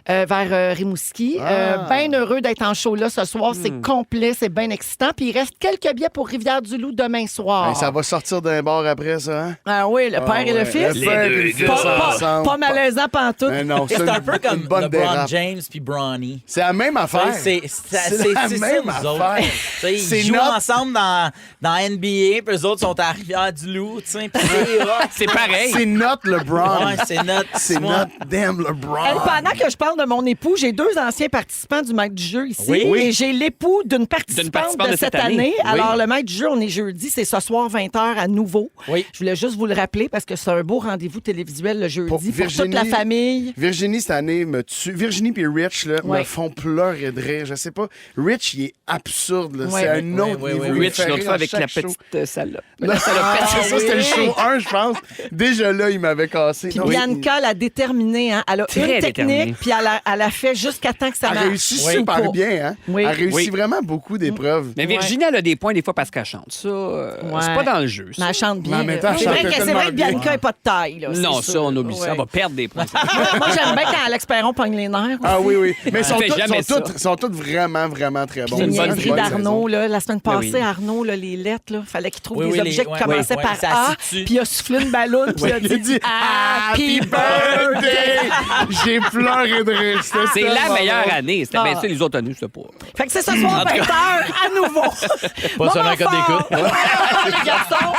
vers Rimouski. Bien heureux d'être en show là ce soir. C'est complet, c'est bien excitant. Puis il reste quelques billets pour Rivière-du-Loup demain soir. Hey, ça va sortir d'un bar après, ça, hein? Ah oui, le père et le fils. Le père et le fils Pas- pas- ensemble. Non. Pas malaisant pantoute. Mais non, C'est un peu comme bonne LeBron dérape. James puis Bronny. C'est la même affaire. C'est la même nous autres. affaire. T'sais, C'est Ils jouent notre- ensemble dans NBA, puis eux autres sont à Rivière-du-Loup. tu sais, puis c'est hot. C'est pareil. C'est notre LeBron. Ouais, c'est notre. C'est Ouais. notre damn LeBron. Hey, pendant que je parle de mon époux, j'ai 2 anciens participants du maître du jeu ici. Oui. Et j'ai l'époux d'une participante de cette année. Oui. Alors, le maître du jeu, on est jeudi, c'est ce soir 20h à nouveau. Oui. Je voulais juste vous le rappeler parce que c'est un beau rendez-vous télévisuel le jeudi Pour pour toute Virginie- la famille. Virginie, cette année, me tue. Virginie puis Rich, là, Ouais. me font pleurer de rire. Je sais pas. Rich, il est absurde, là. Ouais. C'est un Ouais, autre ouais, niveau. ouais, Il me Rich, fait l'autre rire fois, à avec chaque la show. petite salope. Non, ça, c'était le show 1, je pense. Déjà là, il m'avait cassé. Puis Non, Bianca l'a déterminée. Hein? Elle a Très une déterminée. technique, puis elle a fait jusqu'à temps que ça Elle marche. réussit Oui. super Pas. bien, hein? Oui. Elle réussit Oui. vraiment beaucoup d'épreuves. Mais Virginie, elle a des points des fois parce qu'elle chante. Ça, Ouais. c'est pas dans le jeu. ça. Mais elle chante bien. Mais en même temps, elle c'est chante vrai que tellement bien. Bianca n'est pas de taille. Là, Non, c'est ça, sûr. on oublie ça. Ouais. Elle va perdre des points. Moi, j'aime bien quand Alex Perron pogne les nerfs. Ah oui, oui. Mais ils sont Elle fait jamais ça. toutes vraiment, vraiment très bons. Les une bonne niaiseries bonne d'Arnaud, là, la semaine Ben passée, oui. Arnaud, là, les lettres, il fallait qu'il trouve Oui, des oui, objets les- ouais, qui commençaient ouais, par ça A, situe. puis il a soufflé une ballonne, puis il a dit Happy Birthday! J'ai pleuré de rire. C'était C'est la tellement meilleure bon. année. C'était bien sûr, les autres années, c'était pas. Fait que c'est ce soir 20h à nouveau. Pas seulement Moment un code fort. d'écoute. Les garçons,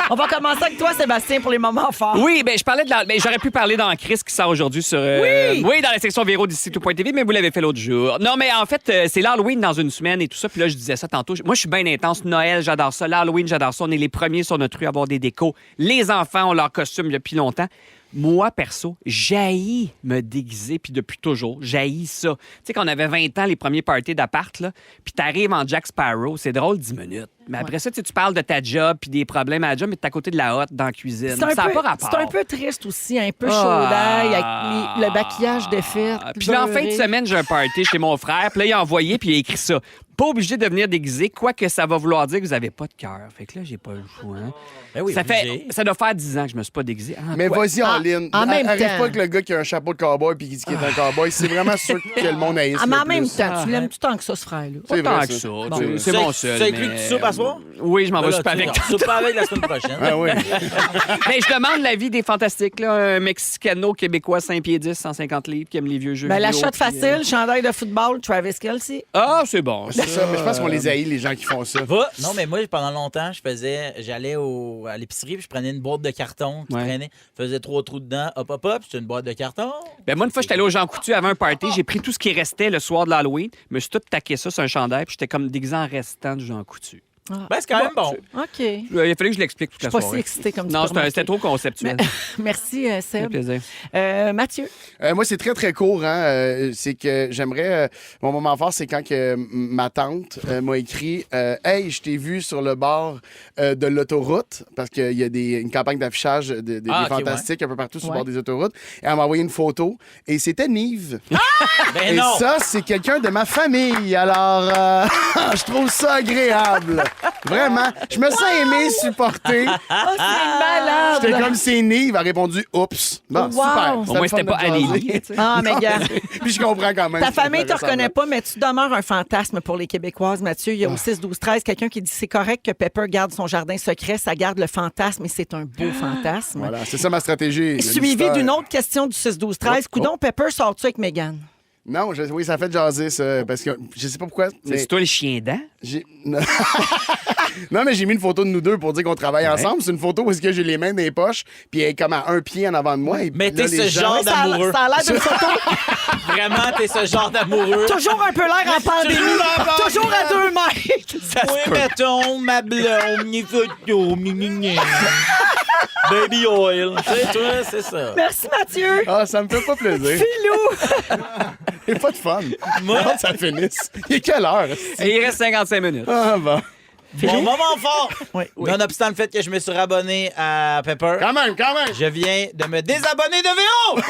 on va commencer avec toi, Sébastien, pour les moments forts. Oui, ben je parlais de la. Ben, j'aurais pu parler dans Chris qui sort aujourd'hui sur. Oui! Dans la section Véro d'ici tout.tv, mais vous l'avez fait l'autre jour. Non, mais en fait, c'est l'Halloween dans une semaine et tout ça. Puis là, je disais ça tantôt. Moi, je suis bien intense. Noël, j'adore ça. L'Halloween, j'adore ça. On est les premiers sur notre rue à avoir des décos. Les enfants ont leur costume depuis longtemps. Moi, perso, j'haïs me déguiser, puis depuis toujours, j'haïs ça. Tu sais, quand on avait 20 ans, les premiers parties d'appart, là, puis t'arrives en Jack Sparrow, c'est drôle 10 minutes. Mais après ça, tu sais, tu parles de ta job, puis des problèmes à la job, mais t'es à côté de la hotte dans la cuisine. C'est un, Ça n'a peu, pas rapport. c'est un peu triste aussi, un peu chaud d'ail, avec le maquillage de fête. Puis là, en fin de beurré. semaine, j'ai un party chez mon frère. Puis là, il a envoyé, puis il a écrit ça. Pas obligé de venir déguisé, quoique ça va vouloir dire que vous n'avez pas de cœur. Fait que là, j'ai pas le choix. Hein. Ben oui, Ça doit faire 10 ans que je me suis pas déguisé. Ah, Mais quoi? vas-y en ligne. en même Arrive temps. pas avec le gars qui a un chapeau de cowboy puis qui dit qu'il est un cowboy. C'est vraiment sûr que le monde haïsse Ah, mais en le même plus. temps, tu l'aimes-tu tant que ça, ce frère-là? Pas C'est tant vrai, que ça. ça. Bon. C'est mon seul. Ça inclut mais- du soupe à soir? Oui, je m'en vais Là, souper tu avec. soupe avec la semaine prochaine. Ah oui. Mais je demande l'avis des fantastiques. Là. Un Mexicano-Québécois 5 pieds 10, 150 livres, qui aime les vieux jeux Ben, la vidéo, shot puis, facile, chandail de football, Travis Kelce. Ah, c'est bon. C'est ça, mais je pense qu'on les haït, les gens qui font ça. Va. Non, mais moi, pendant longtemps, j'allais à l'épicerie, puis je prenais une boîte de carton qui Ouais. traînait, faisais 3 trous dedans, hop, hop, hop, c'était une boîte de carton. Ben moi, une fois, j'étais allé au Jean Coutu avant un party. J'ai pris tout ce qui restait le soir de l'Halloween. Je me suis tout taqué ça sur un chandail. Puis j'étais comme déguisé en restant du Jean Coutu. Ben, c'est quand même bon. OK. Il a fallu que je l'explique toute Je la suis pas si soirée. excitée comme tu Non, peux c'était remarquer. trop conceptuel. Merci, Ça fait Seb. plaisir. Mathieu. Moi, c'est très, très court. Hein? C'est que j'aimerais... mon moment fort, c'est quand que ma tante m'a écrit « Hey, je t'ai vu sur le bord de l'autoroute. » Parce qu'il y a une campagne d'affichage des ok, fantastiques un peu partout sur le Ouais. bord des autoroutes. Et elle m'a envoyé une photo. Et c'était Nive. Ben Et non! ça, c'est quelqu'un de ma famille. Alors, je trouve ça agréable. Vraiment. Je me sens aimé, supporté. Oh, c'est malade. J'étais comme c'est Nive. Elle a répondu « Oups. » Bon, Wow. super. Au moins, c'était pas Alélie. tu sais. Ah, mais gars. Puis je comprends quand même. Ta famille te reconnaît pas, mais tu demeures un fantasme pour les Québécoises, Mathieu. Il y a au 6-12-13 quelqu'un qui dit c'est correct que Pepper garde son jardin secret, ça garde le fantasme et c'est un beau fantasme. Voilà, c'est ça ma stratégie. le Suivi mystère. d'une autre question du 6-12-13. Coudon, Pepper, sors-tu avec Megan? Non, oui, ça fait jaser, ça. Parce que je sais pas pourquoi. Mais C'est toi le chien dent? non, mais j'ai mis une photo de nous deux pour dire qu'on travaille ensemble. C'est une photo où est-ce que j'ai les mains dans les poches, puis elle est comme à un pied en avant de moi. Et Mais là, t'es les ce gens- genre Ça a d'amoureux. ça a l'air d'une photo. Vraiment, t'es ce genre d'amoureux. Toujours un peu l'air en pandémie. Toujours à 2 mètres. Oui, mettons, ma blonde, mes photos, Baby oil. Tu sais, toi, c'est ça. Merci, Mathieu. Ah, ça me fait pas plaisir. Filou. C'est pas de fun. Moi- Non, ça finisse. Il est quelle heure? Et il reste 55 minutes. Ah, bon. Mon moment fort, Oui, oui. nonobstant le fait que je me suis rabonné à Pepper, Quand même, quand même. je viens de me désabonner de VO! Oh,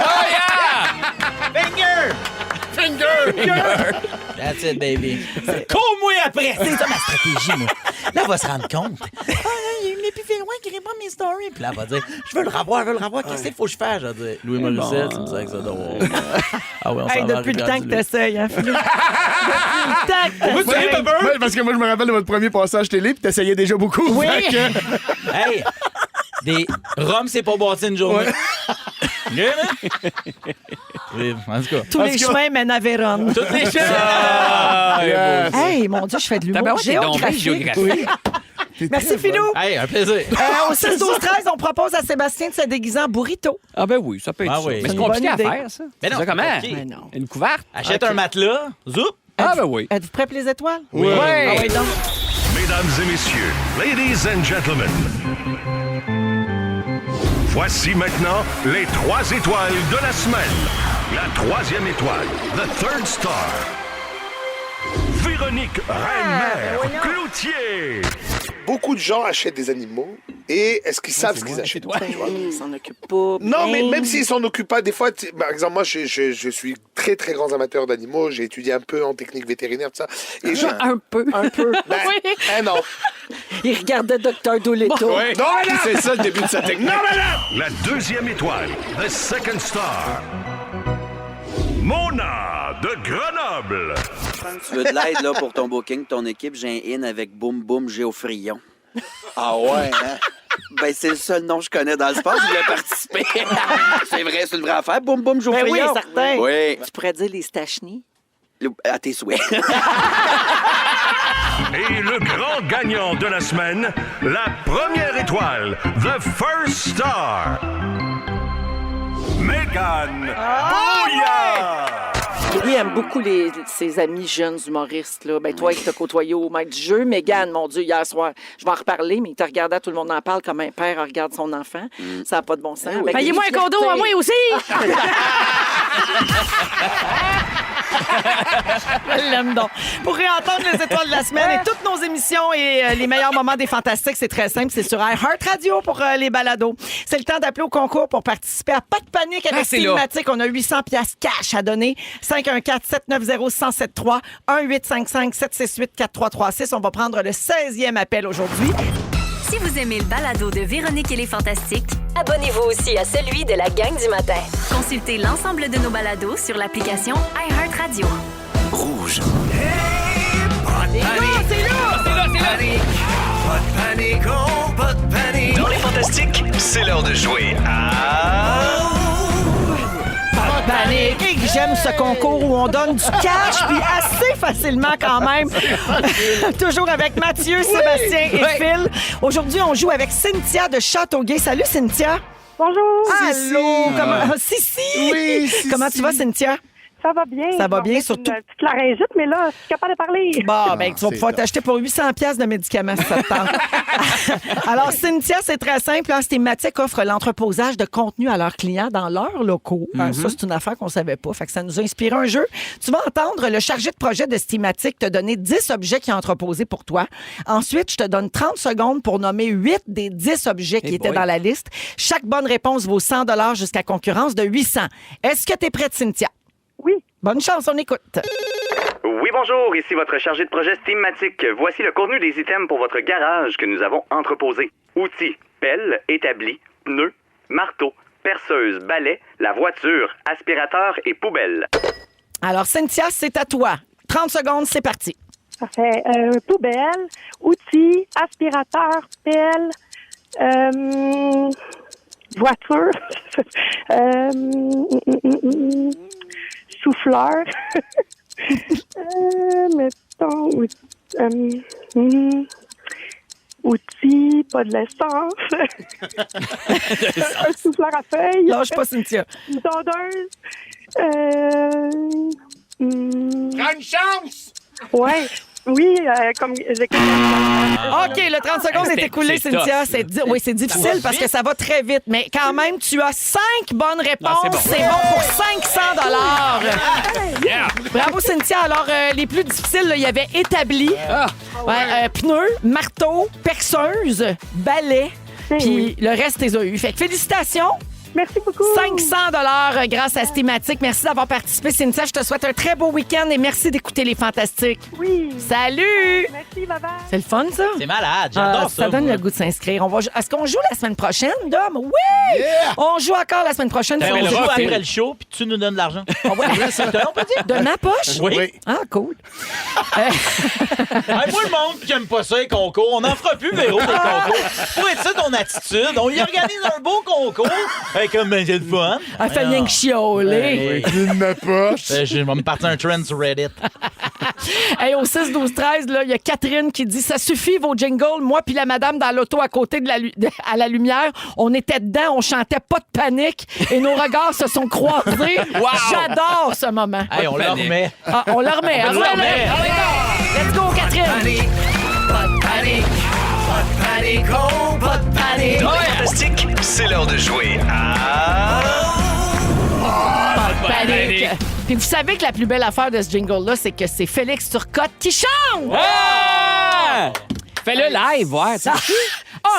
yeah! Finger! That's it, baby. Cours-moi après! C'est ça ma stratégie, moi. Là, elle va se rendre compte. Ah, il est plus loin qui répond à mes stories. Puis là, elle va dire je veux le revoir. Qu'est-ce qu'il faut que je fasse? Je vais dire Louis Morissette, tu me disais que ça drôle. Ah oui, on Hey, s'en va depuis le temps que Rivière-du-Loup. t'essayes, hein, Philou? Depuis le temps que Ouais, t'essayes. ouais, parce que moi, je me rappelle de votre premier passage télé, puis t'essayais déjà beaucoup. Oui. Fait que- Hey! Des Rome, c'est pas bâti une journée. Oui, en tout cas. Tous les chemins mènent à Vérone. Toutes les choses. Hey, mon Dieu, je fais de l'humour. Ben ouais, t'es donc bien Géographique. géographique. Merci, Philou. Hey, un plaisir. Au 6-12-13, on propose à Sébastien de se déguiser en burrito. Ah ben oui, ça peut être Ah ça. oui. Mais C'est c'est une compliqué bonne à idée. faire, ça. Mais non, C'est ça comment? c'est Mais non. Une couverte? Achète un matelas, zoup. Ah ben oui. Êtes-vous prêts pour les étoiles? Oui. Ah oui, donc. Mesdames et messieurs, ladies and gentlemen, voici maintenant les 3 étoiles de la semaine. La 3e étoile, the third star, Véronique Reine-Mère Cloutier. Beaucoup de gens achètent des animaux et est-ce qu'ils savent ce qu'ils achètent? Ils s'en occupent pas. Non, mais bien. même s'ils s'en occupent pas, des fois, par exemple, moi, je suis très, très grand amateur d'animaux. J'ai étudié un peu en technique vétérinaire, tout ça. Et Un peu. non. Il regardait Dr. Dolittle. Non, mais là! C'est ça le début de sa technique. Non, mais là! La 2e étoile, the second star, Mona de Grenoble. Tu veux de l'aide là, pour ton booking, ton équipe, j'ai un in avec Boum Boum Géofrion. Ah ouais, hein? Ben, c'est le seul nom que je connais dans le sport, je voulais participer. C'est vrai, c'est une vraie affaire, Boum Boum Géofrion. Ben oui, certain. Oui, Tu pourrais dire les Stachny. à tes souhaits. Et le grand gagnant de la semaine, la 1e étoile, the first star, Mégane Bouillard. Lui aime beaucoup ses amis jeunes humoristes. Là. Ben, toi, qui t'as côtoyé au maître du jeu, Mégane, mon Dieu, hier soir, je vais en reparler, mais il te regardait, tout le monde en parle comme un père regarde son enfant. Ça n'a pas de bon sens. Avec Payez-moi des un condo à moi aussi! Je l'aime donc. Pour réentendre les étoiles de la semaine et toutes nos émissions et les meilleurs moments des Fantastiques, c'est très simple. C'est sur iHeart Radio pour les balados. C'est le temps d'appeler au concours pour participer à Pas de panique avec c'est là. Thématique. On a 800 piastres cash à donner. 514-790-1073, 1-855-768-4336. On va prendre le 16e appel aujourd'hui. Si vous aimez le balado de Véronique et les Fantastiques, Abonnez-vous aussi à celui de la gang du matin. consultez l'ensemble de nos balados sur l'application iHeartRadio. Rouge. Dans les Fantastiques, c'est l'heure de jouer à... Pas de panique. Et que j'aime ce concours où on donne du cash, puis assez facilement quand même. Toujours avec Mathieu, Sébastien et Phil. Aujourd'hui, on joue avec Cynthia de Châteauguay. Salut, Cynthia. Bonjour. Allô. Comment... Sissi. Oui, Sissi. Comment tu vas, Cynthia? Ça va bien. Ça va En bien, fait, surtout. Une petite laryngite, mais là, je suis capable de parler. Bon, ben, tu vas c'est pouvoir top. t'acheter pour 800 piastres de médicaments si ça te tente. Alors, Cynthia, c'est très simple. Hein, Stématique offre l'entreposage de contenu à leurs clients dans leurs locaux. Ça, c'est une affaire qu'on ne savait pas. Fait que ça nous a inspiré un jeu. Tu vas entendre le chargé de projet de Stématique te donner 10 objets qu'il a entreposés pour toi. Ensuite, je te donne 30 secondes pour nommer 8 des 10 objets qui étaient dans la liste. Chaque bonne réponse vaut 100 jusqu'à concurrence de 800. Est-ce que tu es prête, Cynthia? Oui. Bonne chance, on écoute. Oui, bonjour, ici votre chargé de projet Steamatic. Voici le contenu des items pour votre garage que nous avons entreposé. Outils, pelle, établi, pneus, marteau, perceuse, balai, la voiture, aspirateur et poubelle. Alors, Cynthia, c'est à toi. 30 secondes, c'est parti. Parfait. Poubelle, outils, aspirateur, pelle, voiture, souffleur, mettons, outils, pas de l'essence, un souffleur à feuilles. Lâche pas, Cynthia. Une tondeuse. Prends une chance! Ouais. Oui, comme j'ai OK, le 30 secondes est écoulé, c'est Cynthia. tough, Oui, c'est difficile parce que ça va très vite, mais quand même, tu as 5 bonnes réponses. Non, c'est bon pour 500 Bravo, Cynthia. Alors, les plus difficiles, là, il y avait établi, pneus, marteau, perceuse, balai, puis le reste, t'es eu. Fait que félicitations. Merci beaucoup. 500 grâce à Stématique. Merci d'avoir participé, Cynthia. Je te souhaite un très beau week-end et merci d'écouter les Fantastiques. Oui. Salut! Merci, bye-bye. C'est le fun, ça? C'est malade, j'adore ça. Ça donne moi. le goût de s'inscrire. Est-ce qu'on joue la semaine prochaine, Dom? Oui! On joue encore la semaine prochaine. Ben, sur on le joue jeu. après le show, puis tu nous donnes de l'argent. Ah ouais? On peut dire? De ma poche? Oui. Ah, cool. Hey, moi, le monde qui aime pas ça, les concours, on n'en fera plus, Véro, des concours. Pour être ça, ton attitude, on y organise un beau concours. Hey, comme ben, j'ai le fun. Elle fait rien que chialer. Il me poche. Je vais me partir un trend sur Reddit. Hey, au 6-12-13, là, il y a Catherine qui dit « Ça suffit, vos jingles. Moi puis la madame dans l'auto à côté à la lumière, on était dedans, on chantait pas de panique et nos regards se sont croisés. J'adore ce moment. Hey, on le remet. Ah, on le remet. On le remet. Let's go, Catherine. Pas de panique, pas de panique, oh, pas de panique. Fantastique, c'est l'heure de jouer à... Panique. Puis vous savez que la plus belle affaire de ce jingle-là, c'est que c'est Félix Turcotte qui chante. Ah! Fais-le live, ouais.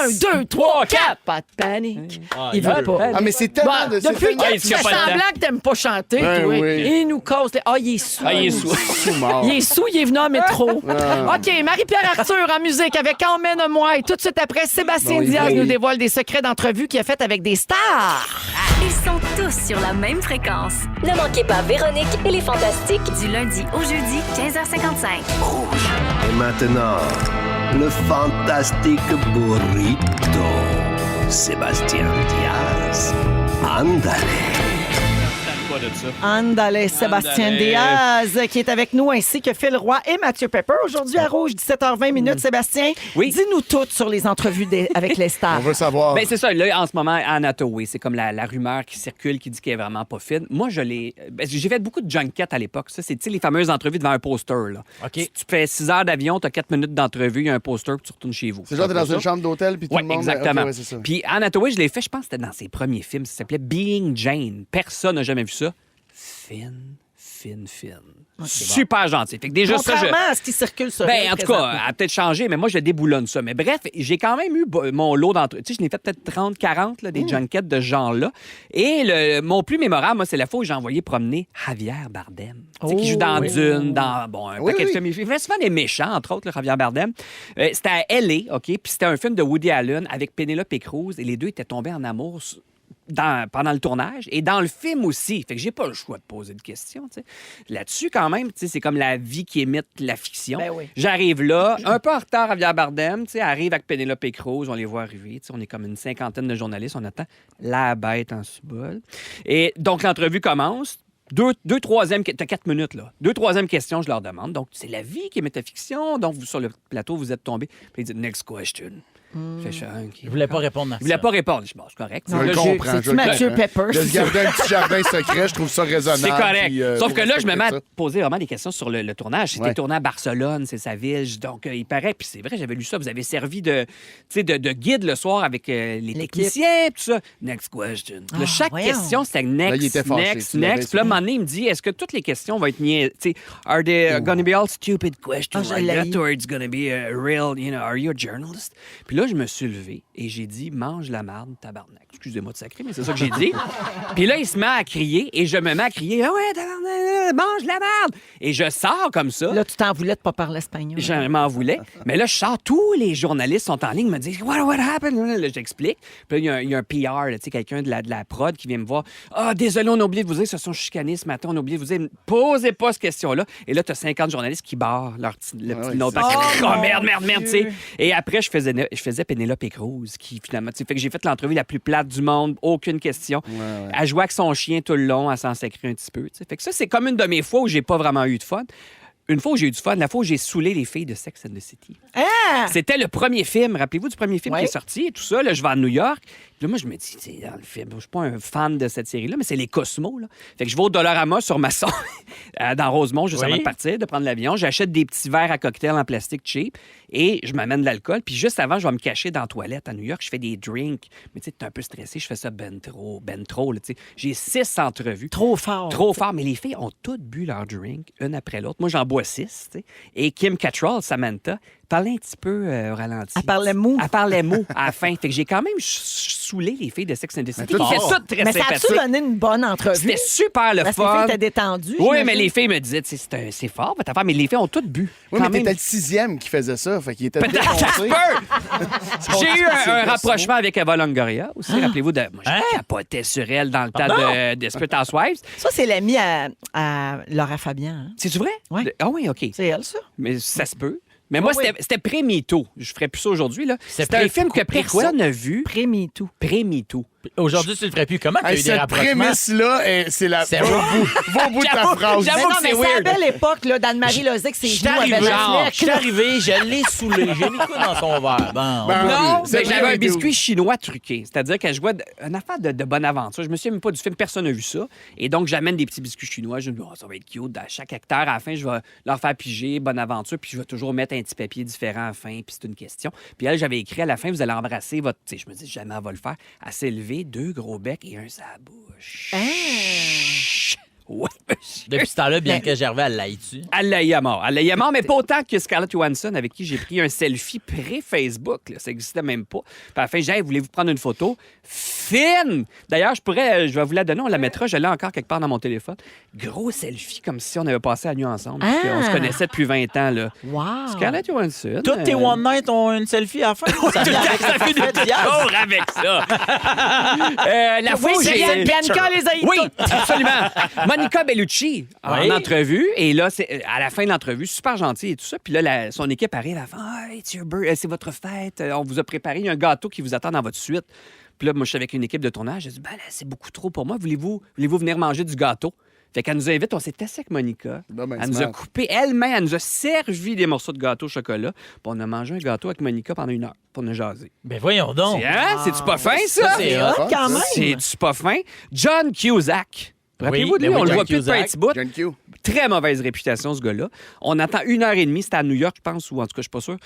1, 2, 3, 4. Pas de panique. Il veut pas. Ah, mais c'est tellement Bon, de... c'est depuis tellement- quand il tu tient fais pas le temps. semblant que t'aimes pas chanter, Ben toi? oui. Il nous cause. Ah, il est sous. Ah, il est sous. mort. Il est sous, il est venu en métro. OK, Marie-Pierre Arthur en musique avec Emmène-moi. Et tout de suite après, Sébastien Diaz nous dévoile des secrets d'entrevue qu'il a fait avec des stars. Ils sont tous sur la même fréquence. Ne manquez pas Véronique et les Fantastiques. Du lundi au jeudi, 15h55. Et maintenant, le fantastique burrito. Sébastien Diaz. Andale. Andale, Sébastien Andale. Diaz, qui est avec nous, ainsi que Phil Roy et Mathieu Pepper. Aujourd'hui à Rouge, 17h20. Sébastien, Oui. dis-nous toutes sur les entrevues avec les stars. On veut savoir. Ben, c'est ça. Là, en ce moment, Anne Hathaway, c'est comme la rumeur qui circule qui dit qu'elle est vraiment pas fine. Moi, j'ai fait beaucoup de junket à l'époque. Ça, c'est, tu sais, les fameuses entrevues devant un poster. Là. OK. Tu fais 6 heures d'avion, tu as 4 minutes d'entrevue, il y a un poster, puis tu retournes chez vous. C'est genre, t'es dans ça. une chambre d'hôtel, puis tout Oui, le monde... exactement. Ok, ouais, c'est ça. Puis Anne Hathaway, je l'ai fait, je pense que c'était dans ses premiers films. Ça s'appelait Being Jane. Personne n'a jamais vu ça. Fine. Super gentil. Fait que déjà, ça, Contrairement à ce qui circule sur elle en tout cas, présentement. elle a peut-être changé, mais moi, je déboulonne ça. Mais bref, j'ai quand même eu mon lot d'entrevues. Tu sais, je n'ai fait peut-être 30, 40 là, des junkets de ce genre-là. Et mon plus mémorable, moi, c'est la fois où j'ai envoyé promener Javier Bardem. Tu sais, qui joue dans Dune, dans un paquet de films. Il fait souvent des méchants, entre autres, le Javier Bardem. C'était à L.A., OK? Puis c'était un film de Woody Allen avec Penelope Cruz. Et les deux étaient tombés en amour pendant le tournage et dans le film aussi. Fait que j'ai pas le choix de poser de questions. T'sais. Là-dessus, quand même, c'est comme la vie qui imite la fiction. Ben oui. J'arrive là, un peu en retard à Javier Bardem, arrive avec Penelope Cruz, on les voit arriver. On est comme une 50aine de journalistes, on attend la bête en subol. Et donc, l'entrevue commence. Troisième, t'as 4 minutes, là. 2-3e question, je leur demande. Donc, c'est la vie qui imite la fiction. Donc, vous, sur le plateau, vous êtes tombés. Puis, ils disent, next question. Je voulais pas répondre à ça. Il voulait pas répondre. Je dis, bon, c'est correct. Je le comprends. C'est-tu Mathieu Pepper? De se garder un petit jardin secret, je trouve ça raisonnable. C'est correct. puis, Sauf que là, je me mets à ça. poser vraiment des questions sur le tournage. C'était Ouais. tourné à Barcelone, c'est sa ville. Donc, il paraît, puis c'est vrai, j'avais lu ça. Vous avez servi de guide le soir avec les techniciens, tout ça. Next question. Puis là, chaque voyons. question, c'était Là, il next, était fâché, next, tu l'avais next. Puis là, à un moment donné, il me dit, est-ce que toutes les questions vont être niais? Tu sais, are they gonna be all stupid questions je like l'ai. that, or it's gonna be a real, are you a journalist? Puis là, je me suis levé et j'ai dit, mange la marde, tabarnak. Excusez-moi de sacrer, mais c'est ça que j'ai dit. Puis là, il se met à crier et je me mets à crier, ah ouais, tabarnak, mange la marde. Et je sors comme ça. Là, tu t'en voulais de pas parler espagnol. Je m'en voulais. Mais là, je sors, tous les journalistes sont en ligne, me disent What happened? Là, j'explique. Puis là, il y a un PR, là, tu sais, quelqu'un de la prod qui vient me voir. Ah, désolé, on a oublié de vous dire, ils se sont chicanés ce matin, on a oublié de vous dire, posez pas cette question-là. Et là, tu as 50 journalistes qui barrent leur le petit note. Merde, tu sais. Et après, je faisais Penelope Cruz, qui finalement, tu sais, fait que j'ai fait l'entrevue la plus plate du monde, aucune question. Elle jouait avec son chien tout le long, elle s'en sacrait un petit peu. Tu sais. Fait que ça, c'est comme une de mes fois où j'ai pas vraiment eu de fun. Une fois où j'ai eu du fun, la fois où j'ai saoulé les filles de Sex and the City. Ah! C'était le premier film. Rappelez-vous du premier film qui est sorti et tout ça. Là, je vais à New York. Puis là, moi, je me dis, c'est dans le film. Je suis pas un fan de cette série-là, mais c'est les Cosmos. Là. Fait que je vais au Dollarama sur Masson, dans Rosemont, juste avant de partir, de prendre l'avion. J'achète des petits verres à cocktail en plastique cheap et je m'amène de l'alcool. Puis juste avant, je vais me cacher dans la toilette à New York. Je fais des drinks. Mais tu sais, t'es un peu stressé. Je fais ça ben trop. Là, tu sais. J'ai 6 entrevues. Trop fort. Trop fort. Mais les filles ont toutes bu leur drink, une après l'autre. Moi, j'en bois 6. Tu sais. Et Kim Cattrall, Samantha, parlait un petit peu au ralenti. Elle parlait mou. Elle parlait mou à la fin. Fait que j'ai quand même saoulé les filles de Sex and the City. Mais Qui étaient toutes très Mais ça sympathiques. a-tu donné une bonne entrevue? C'était super le Parce que fun. les filles étaient détendues. Oui, j'imagine. mais les filles me disaient, tu sais, c'est fort votre affaire, mais les filles ont toutes bu. Oui, Quand mais même. t'étais le 6e qui faisait ça. Fait qu'il était Peut-être ça se défoncé. peut. J'ai eu un rapprochement avec Eva Longoria aussi. Rappelez-vous, moi, je capotais sur elle dans le temps de Desperate Housewives. Ça, c'est l'ami à Laura Fabian. Hein? C'est-tu vrai? Oui. Ah oui, OK. C'est elle, ça? Mais ça se peut. Mais moi, oui. c'était pré-MeToo. Je ferais plus ça aujourd'hui. Là. C'était un film que pré-quoi? personne n'a vu. Pré-MeToo. Pré-MeToo. Aujourd'hui, tu le ferais plus. Comment tu as eu des Cette rapprochements? prémisse-là, c'est la... C'est Va au bout de ta phrase. Mais non, mais c'est à la belle époque là, d'Anne-Marie Lozic, c'est Je suis genoux arrivé, avec la je suis arrivé, je l'ai saoulé. J'ai mis quoi dans son verre? Bon, Non, c'est mais vrai, j'avais un mais biscuit chinois truqué. C'est-à-dire que je vois une affaire de bonne aventure. Je me souviens même pas du film, personne n'a vu ça. Et donc, j'amène des petits biscuits chinois. Je me dis, ça va être cute. À chaque hectare, à la fin, je vais leur faire piger bonne aventure. Puis je vais toujours mettre un petit papier différent à la fin. Puis c'est une question. Puis elle, j'avais écrit à la fin, vous allez embrasser votre. Tu sais, je me dis, jamais elle va le faire. Elle s'est levée, 2 gros becs et un sur la bouche. Ouais, monsieur. Depuis ce temps-là, Bianca Gervais, elle l'haït-tu? Elle l'a eu à mort. Elle l'a eu à mort, mais pas autant que Scarlett Johansson, avec qui j'ai pris un selfie pré-Facebook. Là. Ça n'existait même pas. Puis à la fin, j'ai dit, voulez-vous prendre une photo? Fine! D'ailleurs, je vais vous la donner, on la mettra. Je l'ai encore quelque part dans mon téléphone. Gros selfie, comme si on avait passé la nuit ensemble. Puis on se connaissait depuis 20 ans. Là. Wow! Scarlett Johansson. Toutes tes One Night ont une selfie à la fin? Ça fait des tours avec ça. La fois où j'ai... Bianca les a eu Oui, toutes. absolument. Monica Bellucci en Oui. entrevue. Et là, c'est à la fin de l'entrevue, super gentil et tout ça. Puis là, son équipe arrive à la fin. Ah, it's your birthday, c'est votre fête. On vous a préparé. Il y a un gâteau qui vous attend dans votre suite. Puis là, moi, je suis avec une équipe de tournage. J'ai dit, ben là, c'est beaucoup trop pour moi. Voulez-vous venir manger du gâteau? Fait qu'elle nous invite, on s'est assis avec Monica. Elle nous a coupé elle-même, elle nous a servi des morceaux de gâteau au chocolat. Puis on a mangé un gâteau avec Monica pendant 1 heure pour nous jaser. Ben voyons donc. C'est-tu pas fin, ça? C'est hot, quand même. C'est-tu pas fin? John Cusack. Rappelez-vous de lui, on le voit plus depuis un petit bout. John Q. Très mauvaise réputation, ce gars-là. On attend 1h30, c'était à New York, je pense, ou en tout cas, je suis pas sûr.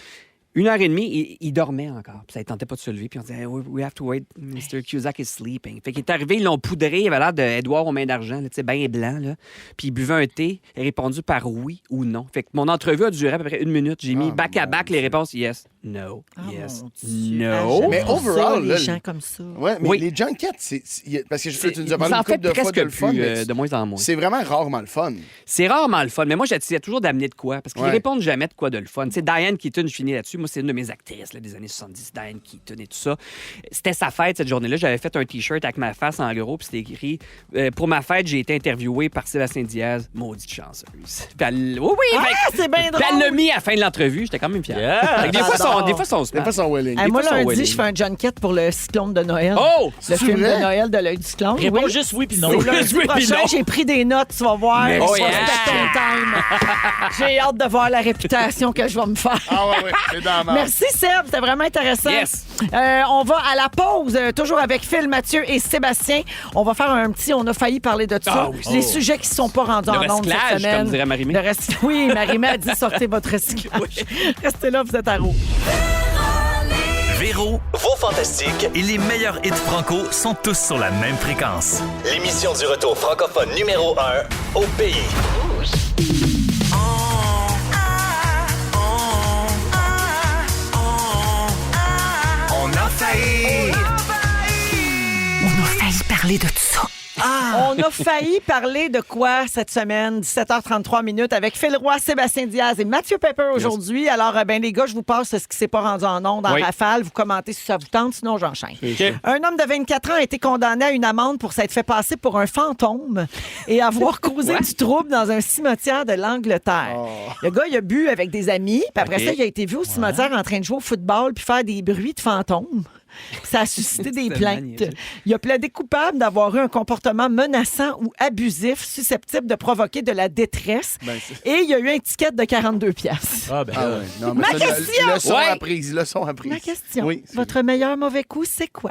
1h30, il dormait encore. Puis ça ne tentait pas de se lever. Puis on disait, we have to wait, Mr. Cusack is sleeping. Fait qu'il est arrivé, ils l'ont poudré. Il avait l'air d'Edouard aux mains d'argent, tu sais, bien blanc. Là. Puis il buvait un thé, il a répondu par oui ou non. Fait que mon entrevue a duré à peu près 1 minute. J'ai mis back-à-back les réponses yes, no, yes, no. Mais overall, les là, gens comme ça. Ouais, mais Oui. les junkets, parce que tu nous as parlé Ça en une couple fait de fois presque de le fun, plus, mais de moins en moins. c'est vraiment rarement le fun. C'est rarement le fun, mais moi, j'essayais toujours d'amener de quoi. Parce qu'ils Ouais. répondent jamais de quoi de le fun. Tu sais, Diane Keaton, je finis là-dessus. Moi, c'est une de mes actrices là, des années 70, Diane Keaton et tout ça. C'était sa fête cette journée-là. J'avais fait un T-shirt avec ma face en gros, puis c'était écrit pour ma fête, j'ai été interviewé par Sébastien Diaz, maudite chanceuse. Puis elle... Oui, c'est bien drôle. Puis elle l'a mis à la fin de l'entrevue. J'étais quand même fier. Fait que des fois, son Des fois, son willing. Moi, fois, son lundi, wedding. je fais un junket pour le Cyclone de Noël. Oh! Le c'est film vrai? de Noël de l'œil du cyclone. Réponds Oui. juste oui puis non. C'est lundi Oui, puis prochain, non. j'ai pris des notes, tu vas voir. Mais Oh, oh, yeah. yeah. Time. J'ai hâte de voir la réputation que je vais me faire. Ah ouais, c'est dans la marde. Merci Seb, c'était vraiment intéressant. Yes. On va à la pause, toujours avec Phil, Mathieu et Sébastien. On va faire un petit, on a failli parler de ça. Ah oui. Les sujets qui ne sont pas rendus Le en ondes cette recyclage, semaine. comme dirait Marie-Mé. Oui, Marie-Mé a dit sortez votre recyclage. Restez là, vous êtes à Rouge. Véro, Vos Fantastiques, et les meilleurs hits franco sont tous sur la même fréquence. l'émission du retour francophone numéro 1 au pays. On a failli. On a failli parler de tout ça. On a failli parler de quoi cette semaine? 17h33 minutes avec Phil Roy, Sébastien Diaz et Mathieu Pepper aujourd'hui. Alors, les gars, je vous passe ce qui s'est pas rendu en ondes en Oui. rafale. Vous commentez si ça vous tente, sinon j'enchaîne. OK. Un homme de 24 ans a été condamné à une amende pour s'être fait passer pour un fantôme et avoir causé du trouble dans un cimetière de l'Angleterre. Le gars, il a bu avec des amis, puis après OK. ça, il a été vu au cimetière en train de jouer au football puis faire des bruits de fantômes. Ça a suscité des C'est plaintes. magnifique. Il a plaidé coupable d'avoir eu un comportement menaçant ou abusif susceptible de provoquer de la détresse. Et il y a eu un ticket de 42 piastres. Ah, ben, Ah ouais. Non, mais Ma ça, question! leçon Ouais. apprise, leçon apprise. Ma question, Oui, votre meilleur mauvais coup, c'est quoi?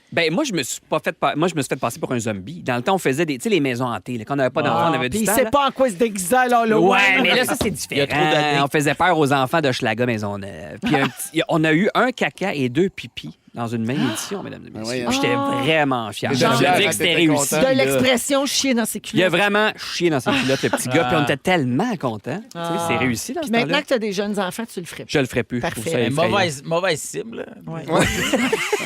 Ben moi je me suis fait passer pour un zombie. Dans le temps on faisait des, tu sais, les maisons hantées là. Quand on n'avait pas d'enfants, on avait du Puis temps. il sait là. pas en quoi se déguiser là. Ouais, mais là, ça, c'est Il y a trop d'années. différent. On faisait peur aux enfants de Schlaga Maisonneuve. Puis on a eu un caca et 2 pipis dans une même édition, mesdames et messieurs. ouais, J'étais vraiment fier. Mais Je me fier, dis hein, que c'était t'étais réussi. content. De là. l'expression chier dans ses Il a culottes. vraiment chié dans ses culottes, le petit gars. Puis on était tellement contents. Tu sais, c'est réussi dans Puis ce maintenant temps-là. que tu as des jeunes enfants, tu le ferais. Je le ferai plus. Parfait. Je trouve ça effrayant. mauvaise cible. là. Ouais.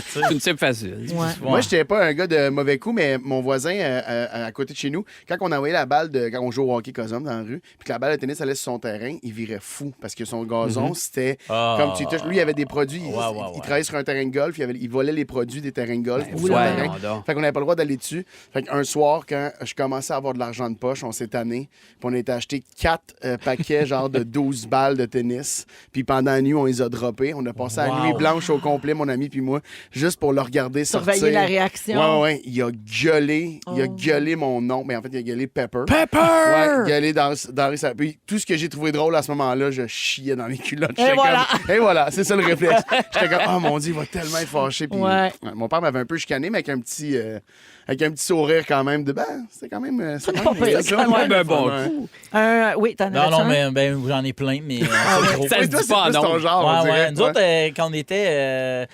C'est une cible facile. Ouais. Moi, je n'étais pas un gars de mauvais coup, mais mon voisin à côté de chez nous, quand on envoyait la balle quand on joue au hockey Cosum dans la rue, puis que la balle de tennis allait sur son terrain, il virait fou parce que son gazon, c'était Ah. comme tu touches. Lui, il avait des produits. Ouais. Il travaillait sur un terrain de golf, ils volaient les produits des terrains de golf. Ben, sur le voyons terrain. donc. Fait qu'on n'avait pas le droit d'aller dessus. Fait qu'un soir, quand je commençais à avoir de l'argent de poche, on s'est tanné. Puis on a été acheter 4 paquets, genre de 12 balles de tennis. Puis pendant la nuit, on les a droppés. On a passé la nuit blanche au complet, mon ami puis moi, juste pour le regarder sortir. Surveiller la réaction. Ouais. Il a gueulé mon nom. Mais en fait, il a gueulé Pepper. Pepper! Ouais, gueulé dans puis tout ce que j'ai trouvé drôle à ce moment-là, je chiais dans les culottes. Et voilà. Et voilà, c'est ça le réflexe. J'étais comme, oh mon Dieu, il va tellement être fâché. Puis, Ouais. mon père m'avait un peu chicané, mais avec un petit sourire quand même de, c'était quand même. C'est pas pire, ça, quand même. Un bon coup. Oui, t'en as Non, mais j'en ai plein, mais c'est trop. Ça se toi, dit pas c'est plus non. ton genre, on dirait. Nous autres, quand on était